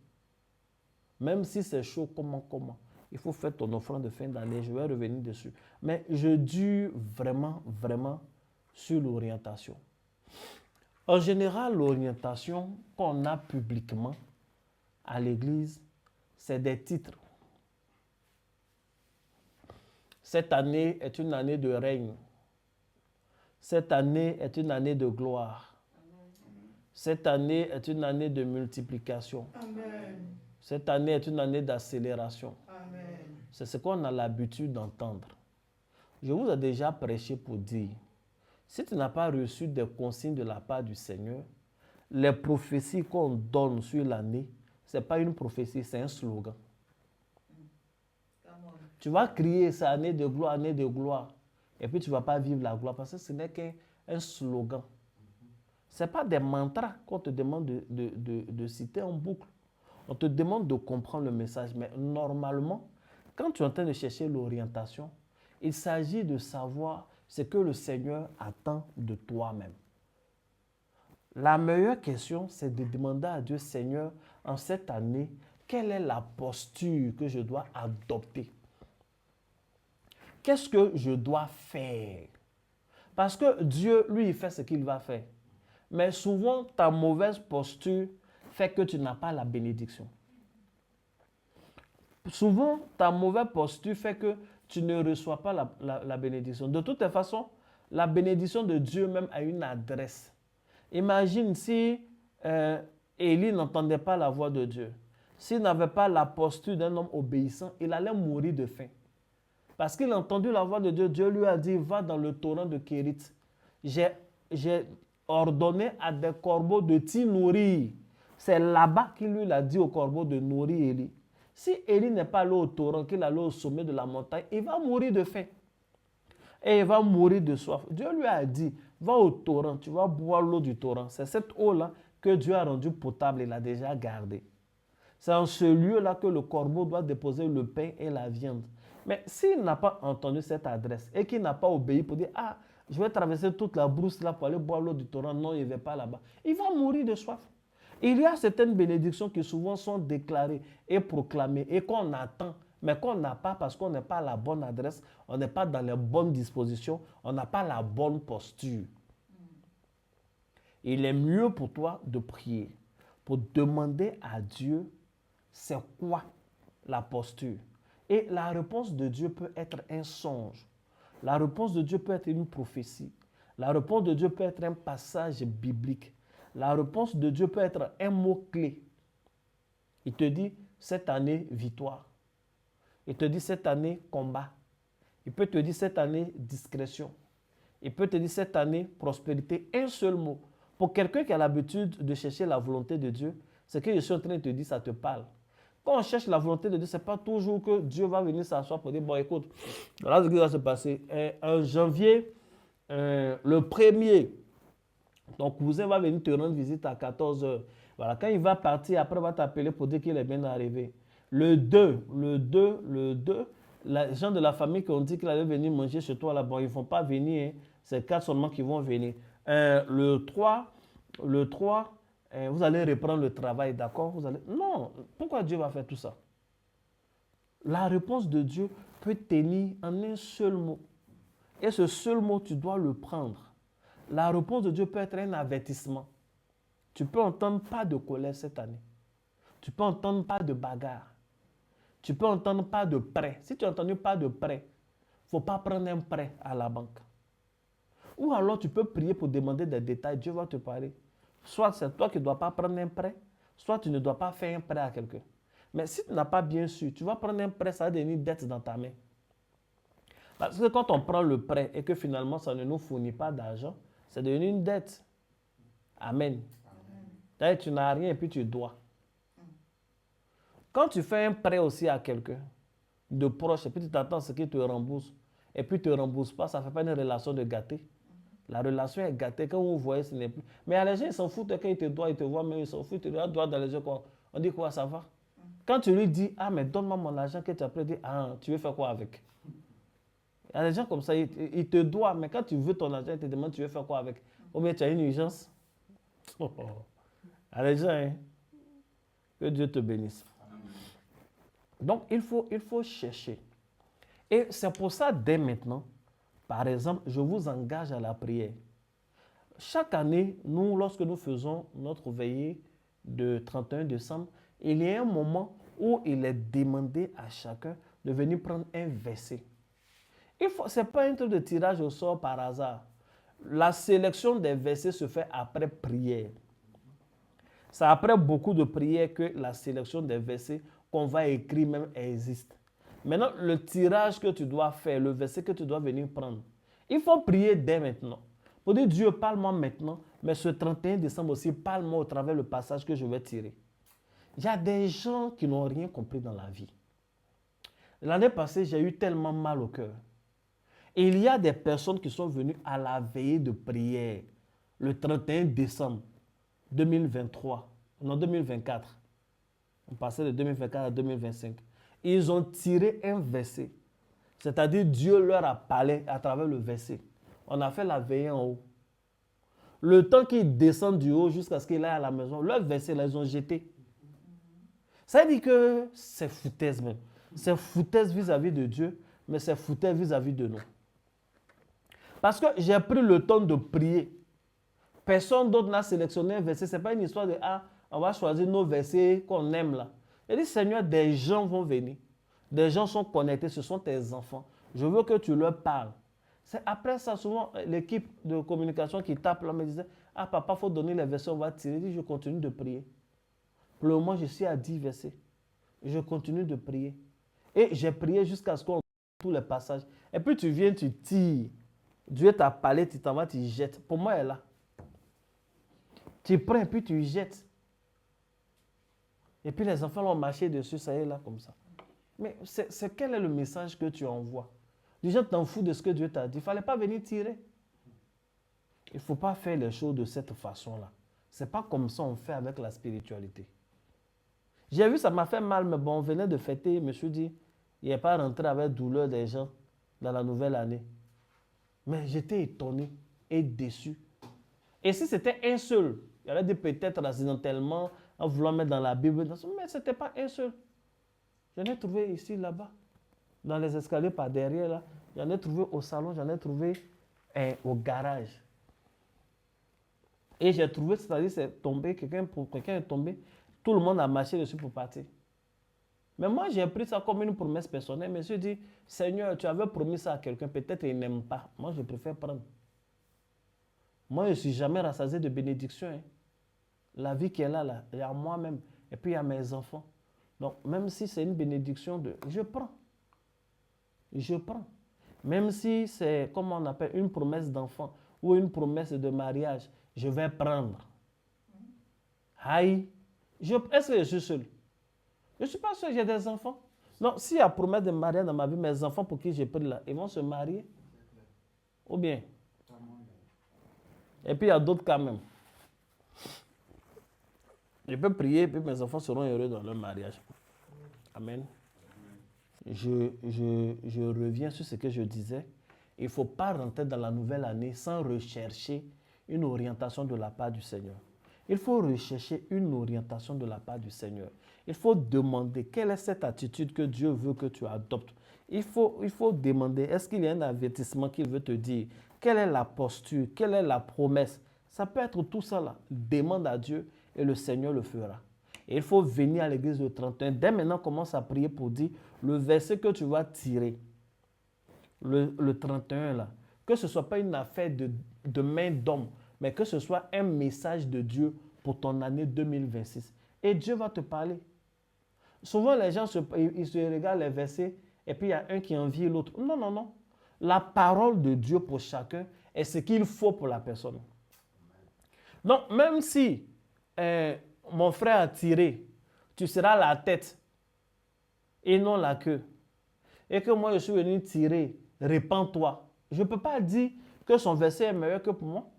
Même si c'est chaud, comment. Il faut faire ton offrande de fin d'année. Je vais revenir dessus. Mais je dis vraiment sur l'orientation. En général, l'orientation qu'on a publiquement à l'église, c'est des titres. Cette année est une année de règne. Cette année est une année de gloire. Cette année est une année de multiplication. Amen. Cette année est une année d'accélération. C'est ce qu'on a l'habitude d'entendre. Je vous ai déjà prêché pour dire, si tu n'as pas reçu des consignes de la part du Seigneur, les prophéties qu'on donne sur l'année, ce n'est pas une prophétie, c'est un slogan. Tu vas crier, c'est année de gloire, et puis tu ne vas pas vivre la gloire parce que ce n'est qu'un slogan. Ce n'est pas des mantras qu'on te demande de citer en boucle. On te demande de comprendre le message, mais normalement, quand tu es en train de chercher l'orientation, il s'agit de savoir ce que le Seigneur attend de toi-même. La meilleure question, c'est de demander à Dieu, Seigneur, en cette année, quelle est la posture que je dois adopter? Qu'est-ce que je dois faire? Parce que Dieu, lui, il fait ce qu'il va faire. Mais souvent, ta mauvaise posture fait que tu n'as pas la bénédiction. Souvent, ta mauvaise posture fait que tu ne reçois pas la bénédiction. De toute façon, la bénédiction de Dieu même a une adresse. Imagine si Élie n'entendait pas la voix de Dieu. S'il n'avait pas la posture d'un homme obéissant, il allait mourir de faim. Parce qu'il a entendu la voix de Dieu, Dieu lui a dit, va dans le torrent de Kérit. J'ai ordonné à des corbeaux de t'y nourrir. C'est là-bas qu'il lui a dit aux corbeaux de nourrir Élie. Si Élie n'est pas allé au torrent, qu'il est allé au sommet de la montagne, il va mourir de faim. Et il va mourir de soif. Dieu lui a dit, va au torrent, tu vas boire l'eau du torrent. C'est cette eau-là que Dieu a rendue potable, il a déjà gardée. C'est en ce lieu-là que le corbeau doit déposer le pain et la viande. Mais s'il n'a pas entendu cette adresse et qu'il n'a pas obéi pour dire, ah, je vais traverser toute la brousse là pour aller boire l'eau du torrent, non, il ne va pas là-bas. Il va mourir de soif. Il y a certaines bénédictions qui souvent sont déclarées et proclamées et qu'on attend, mais qu'on n'a pas parce qu'on n'est pas à la bonne adresse, on n'est pas dans les bonnes dispositions, on n'a pas la bonne posture. Il est mieux pour toi de prier, pour demander à Dieu c'est quoi la posture. Et la réponse de Dieu peut être un songe. La réponse de Dieu peut être une prophétie. La réponse de Dieu peut être un passage biblique. La réponse de Dieu peut être un mot-clé. Il te dit, cette année, victoire. Il te dit, cette année, combat. Il peut te dire, cette année, discrétion. Il peut te dire, cette année, prospérité. Un seul mot. Pour quelqu'un qui a l'habitude de chercher la volonté de Dieu, ce que je suis en train de te dire, ça te parle. Quand on cherche la volonté de Dieu, ce n'est pas toujours que Dieu va venir s'asseoir pour dire, bon, écoute, voilà ce qui va se passer. En janvier, le 1er, ton cousin va venir te rendre visite à 14 h. Voilà, quand il va partir, après, il va t'appeler pour dire qu'il est bien arrivé. Le 2, les gens de la famille qui ont dit qu'il allait venir manger chez toi, là, bon, ils ne vont pas venir. Hein. C'est 4 seulement qui vont venir. Le 3, vous allez reprendre le travail, d'accord? Non, pourquoi Dieu va faire tout ça? La réponse de Dieu peut tenir en un seul mot. Et ce seul mot, tu dois le prendre. La réponse de Dieu peut être un avertissement. Tu peux entendre pas de colère cette année. Tu peux entendre pas de bagarre. Tu peux entendre pas de prêt. Si tu n'as entendu pas de prêt, il ne faut pas prendre un prêt à la banque. Ou alors tu peux prier pour demander des détails. Dieu va te parler. Soit c'est toi qui ne dois pas prendre un prêt, soit tu ne dois pas faire un prêt à quelqu'un. Mais si tu n'as pas bien su, tu vas prendre un prêt, ça va devenir une dette dans ta main. Parce que quand on prend le prêt et que finalement ça ne nous fournit pas d'argent, c'est devenu une dette. Amen. Amen. Tu n'as rien et puis tu dois. Quand tu fais un prêt aussi à quelqu'un de proche et puis tu t'attends à ce qu'il te rembourse et puis il ne te rembourse pas, ça ne fait pas une relation de gâté. La relation est gâtée. Quand vous voyez, ce n'est plus. Mais les gens, ils s'en foutent quand ils te doivent, ils te voient, mais ils s'en foutent, ils te doivent dans les yeux. Quoi. On dit quoi, ça va? Quand tu lui dis, ah, mais donne-moi mon argent que tu as pris, il dit, ah, tu veux faire quoi avec? Il y a des gens comme ça, ils te doivent, mais quand tu veux ton argent, ils te demandent, tu veux faire quoi avec? Ou bien tu as une urgence. Il y a des gens, hein? Que Dieu te bénisse. Donc, il faut chercher. Et c'est pour ça, dès maintenant, par exemple, je vous engage à la prière. Chaque année, nous, lorsque nous faisons notre veillée de 31 décembre, il y a un moment où il est demandé à chacun de venir prendre un verset. Ce n'est pas un truc de tirage au sort par hasard. La sélection des versets se fait après prière. C'est après beaucoup de prières que la sélection des versets qu'on va écrire même existe. Maintenant, le tirage que tu dois faire, le verset que tu dois venir prendre, il faut prier dès maintenant. Pour dire, Dieu, parle-moi maintenant, mais ce 31 décembre aussi, parle-moi au travers du passage que je vais tirer. Il y a des gens qui n'ont rien compris dans la vie. L'année passée, j'ai eu tellement mal au cœur. Et il y a des personnes qui sont venues à la veillée de prière, le 31 décembre 2023, non 2024. On passait de 2024 à 2025. Ils ont tiré un verset. C'est-à-dire Dieu leur a parlé à travers le verset. On a fait la veillée en haut. Le temps qu'ils descendent du haut jusqu'à ce qu'ils aillent à la maison, leur verset, là, ils ont jeté. Ça veut dire que c'est foutaise même. C'est foutaise vis-à-vis de Dieu, mais c'est foutaise vis-à-vis de nous. Parce que j'ai pris le temps de prier. Personne d'autre n'a sélectionné un verset. Ce n'est pas une histoire de « Ah, on va choisir nos versets qu'on aime là ». Il dit « Seigneur, des gens vont venir. Des gens sont connectés, ce sont tes enfants. Je veux que tu leur parles. » C'est après ça, souvent, l'équipe de communication qui tape là me disait « Ah, papa, il faut donner les versets, on va tirer. » Je dis « Je continue de prier. » Pour le moment, je suis à 10 versets. Je continue de prier. Et j'ai prié jusqu'à ce qu'on trouve tous les passages. Et puis tu viens, tu tires. Dieu t'a parlé, tu t'en vas, tu jettes. Pour moi, elle est là. Tu prends et puis tu jettes. Et puis les enfants l'ont marché dessus, ça y est là, comme ça. Mais quel est le message que tu envoies? Les gens t'en foutent de ce que Dieu t'a dit. Il ne fallait pas venir tirer. Il ne faut pas faire les choses de cette façon-là. Ce n'est pas comme ça on fait avec la spiritualité. J'ai vu, ça m'a fait mal, mais bon, on venait de fêter, je me suis dit, il n'est pas rentré avec douleur des gens dans la nouvelle année. Mais j'étais étonné et déçu. Et si c'était un seul, il y avait dit peut-être accidentellement, en voulant mettre dans la Bible, mais ce n'était pas un seul. J'en ai trouvé ici, là-bas, dans les escaliers par derrière, là. J'en ai trouvé au salon, j'en ai trouvé au garage. Et j'ai trouvé, c'est-à-dire c'est tombé, quelqu'un est tombé, tout le monde a marché dessus pour partir. Mais moi, j'ai pris ça comme une promesse personnelle. Je me suis dit, Seigneur, tu avais promis ça à quelqu'un, peut-être il n'aime pas. Moi, je préfère prendre. Moi, je ne suis jamais rassasié de bénédictions. Hein. La vie qui est là, il y a moi-même. Et puis, il y a mes enfants. Donc, même si c'est une bénédiction, je prends. Je prends. Même si c'est, comme on appelle, une promesse d'enfant ou une promesse de mariage, je vais prendre. Aïe. Est-ce que je suis seul? Je ne suis pas seul, j'ai des enfants. Non, s'il y a promesse de mariage dans ma vie, mes enfants pour qui j'ai pris là, ils vont se marier. Ou bien. Et puis il y a d'autres quand même. Je peux prier, puis mes enfants seront heureux dans leur mariage. Amen. Je reviens sur ce que je disais. Il ne faut pas rentrer dans la nouvelle année sans rechercher une orientation de la part du Seigneur. Il faut rechercher une orientation de la part du Seigneur. Il faut demander quelle est cette attitude que Dieu veut que tu adoptes. Il faut demander, est-ce qu'il y a un avertissement qu'il veut te dire? Quelle est la posture? Quelle est la promesse? Ça peut être tout ça là. Demande à Dieu et le Seigneur le fera. Et il faut venir à l'église le 31. Dès maintenant, commence à prier pour dire le verset que tu vas tirer, le 31 là. Que ce ne soit pas une affaire de main d'homme, mais que ce soit un message de Dieu pour ton année 2026. Et Dieu va te parler. Souvent, les gens se regardent les versets et puis il y a un qui envie l'autre. Non, non, non. La parole de Dieu pour chacun est ce qu'il faut pour la personne. Donc, même si mon frère a tiré, tu seras la tête et non la queue. Et que moi, je suis venu tirer, répands-toi. Je ne peux pas dire que son verset est meilleur que pour moi.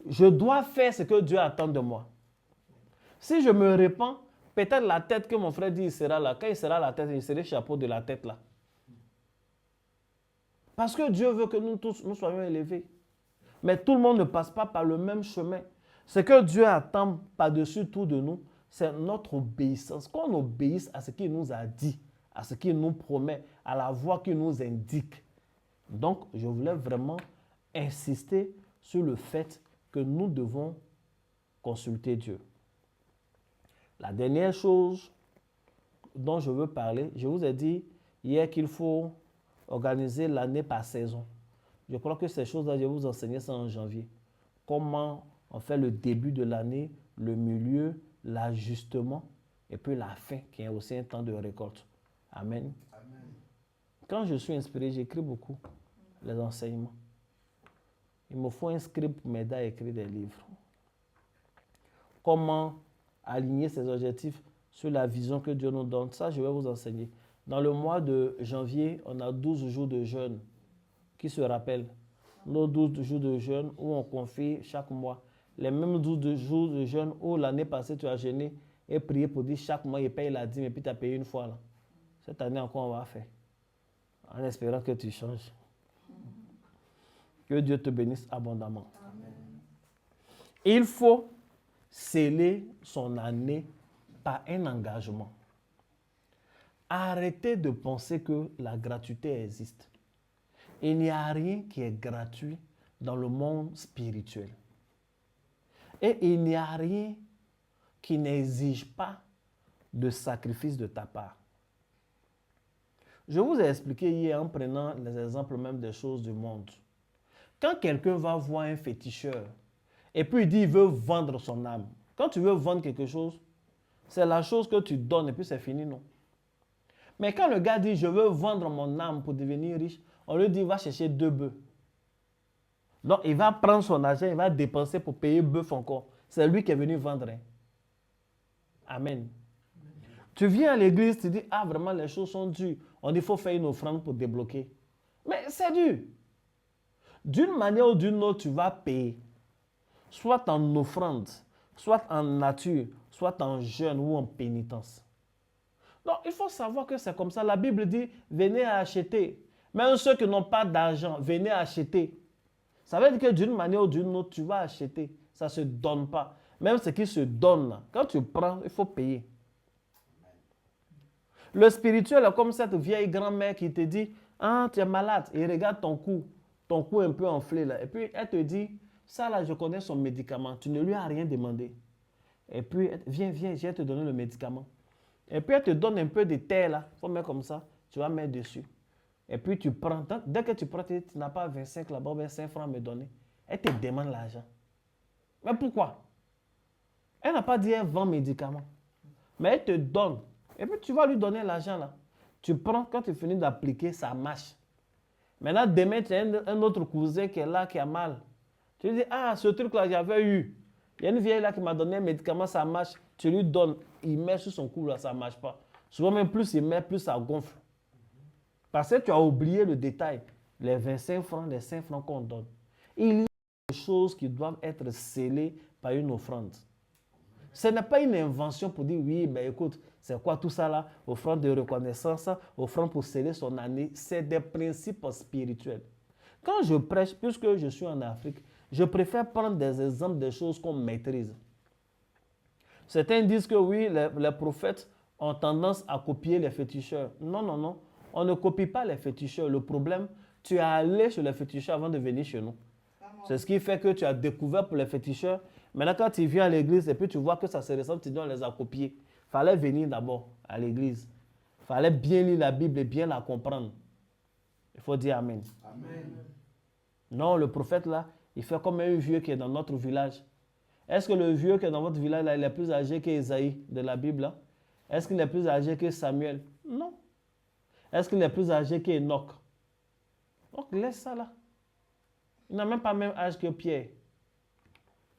Je dois faire ce que Dieu attend de moi. Si je me répands, peut-être la tête que mon frère dit, il sera là. Quand il sera la tête, il sera le chapeau de la tête là. Parce que Dieu veut que nous tous, nous soyons élevés. Mais tout le monde ne passe pas par le même chemin. Ce que Dieu attend par-dessus tout de nous, c'est notre obéissance. Qu'on obéisse à ce qu'il nous a dit, à ce qu'il nous promet, à la voie qu'il nous indique. Donc, je voulais vraiment insister sur le fait que nous devons consulter Dieu. La dernière chose dont je veux parler, je vous ai dit hier qu'il faut organiser l'année par saison. Je crois que ces choses-là, je vais vous enseigner ça en janvier. Comment on fait le début de l'année, le milieu, l'ajustement et puis la fin qui est aussi un temps de récolte. Amen. Amen. Quand je suis inspiré, j'écris beaucoup les enseignements. Il me faut un script pour m'aider à écrire des livres. Comment aligner ses objectifs sur la vision que Dieu nous donne, ça je vais vous enseigner. Dans le mois de janvier, on a 12 jours de jeûne. Qui se rappellent? Nos 12 jours de jeûne où on confie chaque mois. Les mêmes 12 jours de jeûne où l'année passée tu as jeûné et prié pour dire chaque mois il paye la dîme et puis tu as payé une fois. Là. Cette année encore on va faire. En espérant que tu changes. Que Dieu te bénisse abondamment. Amen. Il faut sceller son année par un engagement. Arrêtez de penser que la gratuité existe. Il n'y a rien qui est gratuit dans le monde spirituel. Et il n'y a rien qui n'exige pas de sacrifice de ta part. Je vous ai expliqué hier en prenant les exemples même des choses du monde. Quand quelqu'un va voir un féticheur et puis il dit qu'il veut vendre son âme. Quand tu veux vendre quelque chose, c'est la chose que tu donnes et puis c'est fini, non? Mais quand le gars dit je veux vendre mon âme pour devenir riche, on lui dit va chercher 2 bœufs. Donc il va prendre son argent, il va dépenser pour payer bœuf encore. C'est lui qui est venu vendre. Hein. Amen. Tu viens à l'église, tu dis ah vraiment les choses sont dures. On dit il faut faire une offrande pour débloquer. Mais c'est dur. D'une manière ou d'une autre, tu vas payer. Soit en offrande, soit en nature, soit en jeûne ou en pénitence. Donc, il faut savoir que c'est comme ça. La Bible dit, venez acheter. Même ceux qui n'ont pas d'argent, venez acheter. Ça veut dire que d'une manière ou d'une autre, tu vas acheter. Ça ne se donne pas. Même ce qui se donne, là, quand tu prends, il faut payer. Le spirituel est comme cette vieille grand-mère qui te dit, ah, tu es malade. Et regarde ton cou un peu enflé là. Et puis, elle te dit, ça là, je connais son médicament. Tu ne lui as rien demandé. Et puis, viens, je vais te donner le médicament. Et puis, elle te donne un peu de terre là. Il faut mettre comme ça. Tu vas mettre dessus. Et puis, tu prends. Dès que tu prends, tu n'as pas 25 là-bas, 25 francs à me donner. Elle te demande l'argent. Mais pourquoi? Elle n'a pas dit elle vend médicament. Mais elle te donne. Et puis, tu vas lui donner l'argent là. Tu prends, quand tu finis d'appliquer, ça marche. Maintenant, demain, tu as un autre cousin qui est là, qui a mal. Tu lui dis, ah, ce truc-là, j'avais eu. Il y a une vieille là qui m'a donné un médicament, ça marche. Tu lui donnes, il met sur son cou, là, ça ne marche pas. Souvent, même plus il met, plus ça gonfle. Parce que tu as oublié le détail. Les 25 francs, les 5 francs qu'on donne. Il y a des choses qui doivent être scellées par une offrande. Ce n'est pas une invention pour dire, oui, mais écoute, c'est quoi tout ça là? Offrande de reconnaissance, offrande pour sceller son année. C'est des principes spirituels. Quand je prêche, puisque je suis en Afrique, Je préfère prendre des exemples des choses qu'on maîtrise. Certains disent que oui, les prophètes ont tendance à copier les féticheurs. Non, non, non. On ne copie pas les féticheurs. Le problème, tu es allé chez les féticheurs avant de venir chez nous. C'est ce qui fait que tu as découvert pour les féticheurs. Maintenant, quand tu viens à l'église et puis tu vois que ça se ressemble, tu dis on les a copiés. Il fallait venir d'abord à l'église. Il fallait bien lire la Bible et bien la comprendre. Il faut dire Amen. Amen. Non, le prophète là, il fait comme un vieux qui est dans notre village. Est-ce que le vieux qui est dans votre village là, il est plus âgé qu'Ésaïe de la Bible là? Est-ce qu'il est plus âgé que Samuel? Non. Est-ce qu'il est plus âgé qu'Enoch? Donc laisse ça là. Il n'a même pas le même âge que Pierre.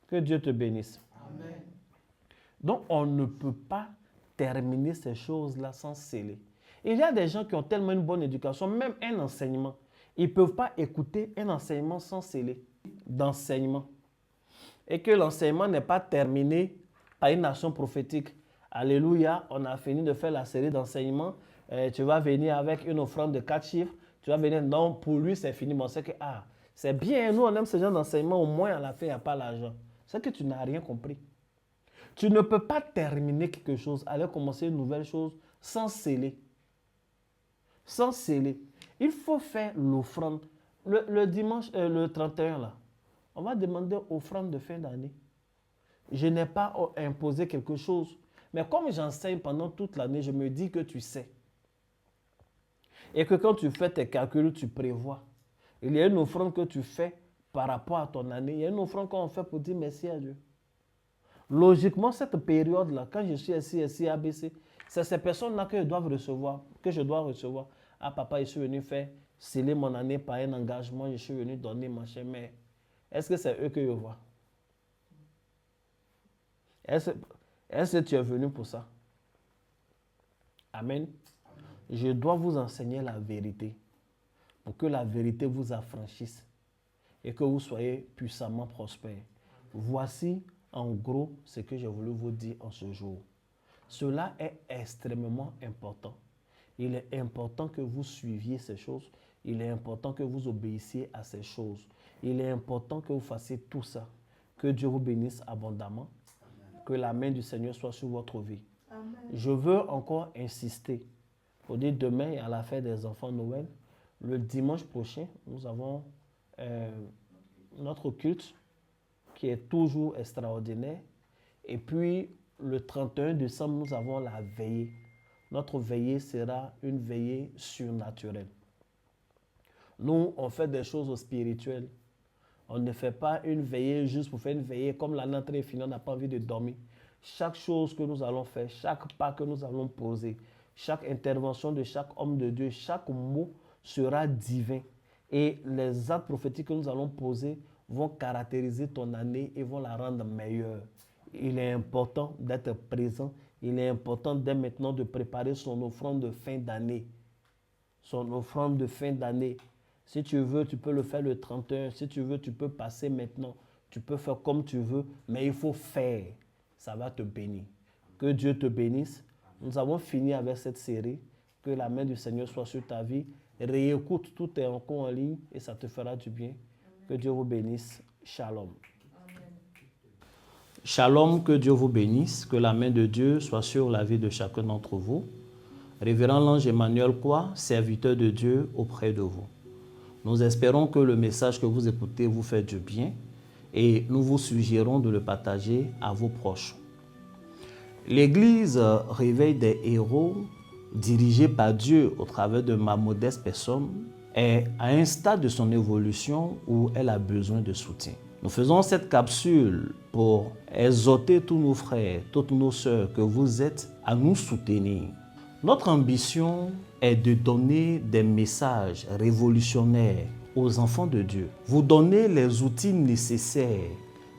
Que Dieu te bénisse. Amen. Donc on ne peut pas terminer ces choses-là sans sceller. Il y a des gens qui ont tellement une bonne éducation, même un enseignement. Ils ne peuvent pas écouter un enseignement sans sceller d'enseignement. Et que l'enseignement n'est pas terminé par une action prophétique. Alléluia, on a fini de faire la série d'enseignements. Tu vas venir avec une offrande de 4 chiffres. Tu vas venir, non, pour lui c'est fini. Bon, c'est que, c'est bien, nous on aime ce genre d'enseignement, au moins à la fin il n'y a pas l'argent. C'est que tu n'as rien compris. Tu ne peux pas terminer quelque chose, aller commencer une nouvelle chose sans sceller. Sans sceller. Il faut faire l'offrande. Le dimanche, le 31 là, on va demander offrande de fin d'année. Je n'ai pas imposé quelque chose. Mais comme j'enseigne pendant toute l'année, je me dis que tu sais. Et que quand tu fais tes calculs, tu prévois. Il y a une offrande que tu fais par rapport à ton année. Il y a une offrande qu'on fait pour dire merci à Dieu. Logiquement, cette période-là, quand je suis ici, ABC, c'est ces personnes-là que je dois recevoir. Ah, papa, je suis venu faire sceller mon année par un engagement, je suis venu donner mon chemin. Mais est-ce que c'est eux que je vois? Est-ce que tu es venu pour ça? Amen. Je dois vous enseigner la vérité pour que la vérité vous affranchisse et que vous soyez puissamment prospères. Voici en gros ce que j'ai voulu vous dire en ce jour. Cela est extrêmement important. Il est important que vous suiviez ces choses. Il est important que vous obéissiez à ces choses. Il est important que vous fassiez tout ça. Que Dieu vous bénisse abondamment. Amen. Que la main du Seigneur soit sur votre vie. Amen. Je veux encore insister. Pour dire demain, à la fête des enfants Noël, le dimanche prochain, nous avons notre culte qui est toujours extraordinaire. Et puis, le 31 décembre, nous avons la veillée. Notre veillée sera une veillée surnaturelle. Nous, on fait des choses spirituelles. On ne fait pas une veillée juste pour faire une veillée. Comme la nôtre est finie, on n'a pas envie de dormir. Chaque chose que nous allons faire, chaque pas que nous allons poser, chaque intervention de chaque homme de Dieu, chaque mot sera divin. Et les actes prophétiques que nous allons poser vont caractériser ton année et vont la rendre meilleure. Il est important d'être présent. Il est important dès maintenant de préparer son offrande de fin d'année. Son offrande de fin d'année. Si tu veux, tu peux le faire le 31. Si tu veux, tu peux passer maintenant. Tu peux faire comme tu veux, mais il faut faire. Ça va te bénir. Que Dieu te bénisse. Nous avons fini avec cette série. Que la main du Seigneur soit sur ta vie. Réécoute, tout est encore en ligne et ça te fera du bien. Que Dieu vous bénisse. Shalom. Shalom, que Dieu vous bénisse, que la main de Dieu soit sur la vie de chacun d'entre vous. Révérend l'ange Emmanuel Kwa, serviteur de Dieu auprès de vous. Nous espérons que le message que vous écoutez vous fait du bien et nous vous suggérons de le partager à vos proches. L'Église Réveil des héros, dirigée par Dieu au travers de ma modeste personne, est à un stade de son évolution où elle a besoin de soutien. Nous faisons cette capsule pour exhorter tous nos frères, toutes nos sœurs que vous êtes à nous soutenir. Notre ambition est de donner des messages révolutionnaires aux enfants de Dieu. Vous donner les outils nécessaires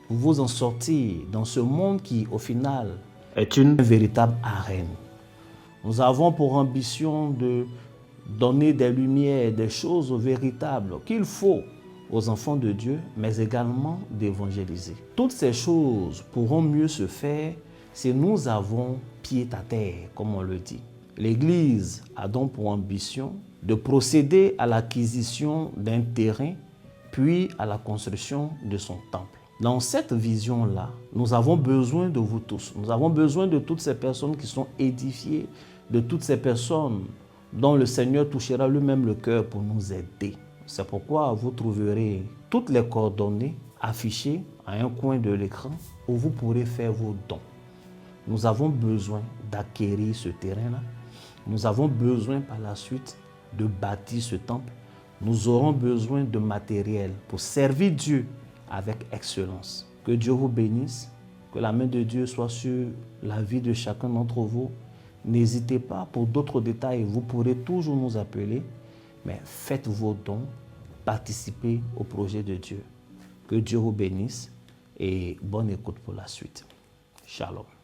pour vous en sortir dans ce monde qui, au final, est une véritable arène. Nous avons pour ambition de donner des lumières, des choses véritables qu'il faut aux enfants de Dieu, mais également d'évangéliser. Toutes ces choses pourront mieux se faire si nous avons pied à terre, comme on le dit. L'Église a donc pour ambition de procéder à l'acquisition d'un terrain puis à la construction de son temple. Dans cette vision-là, nous avons besoin de vous tous. Nous avons besoin de toutes ces personnes qui sont édifiées, de toutes ces personnes dont le Seigneur touchera lui-même le cœur pour nous aider. C'est pourquoi vous trouverez toutes les coordonnées affichées à un coin de l'écran où vous pourrez faire vos dons. Nous avons besoin d'acquérir ce terrain-là. Nous avons besoin par la suite de bâtir ce temple. Nous aurons besoin de matériel pour servir Dieu avec excellence. Que Dieu vous bénisse, que la main de Dieu soit sur la vie de chacun d'entre vous. N'hésitez pas, pour d'autres détails, vous pourrez toujours nous appeler, mais faites vos dons, participez au projet de Dieu. Que Dieu vous bénisse et bonne écoute pour la suite. Shalom.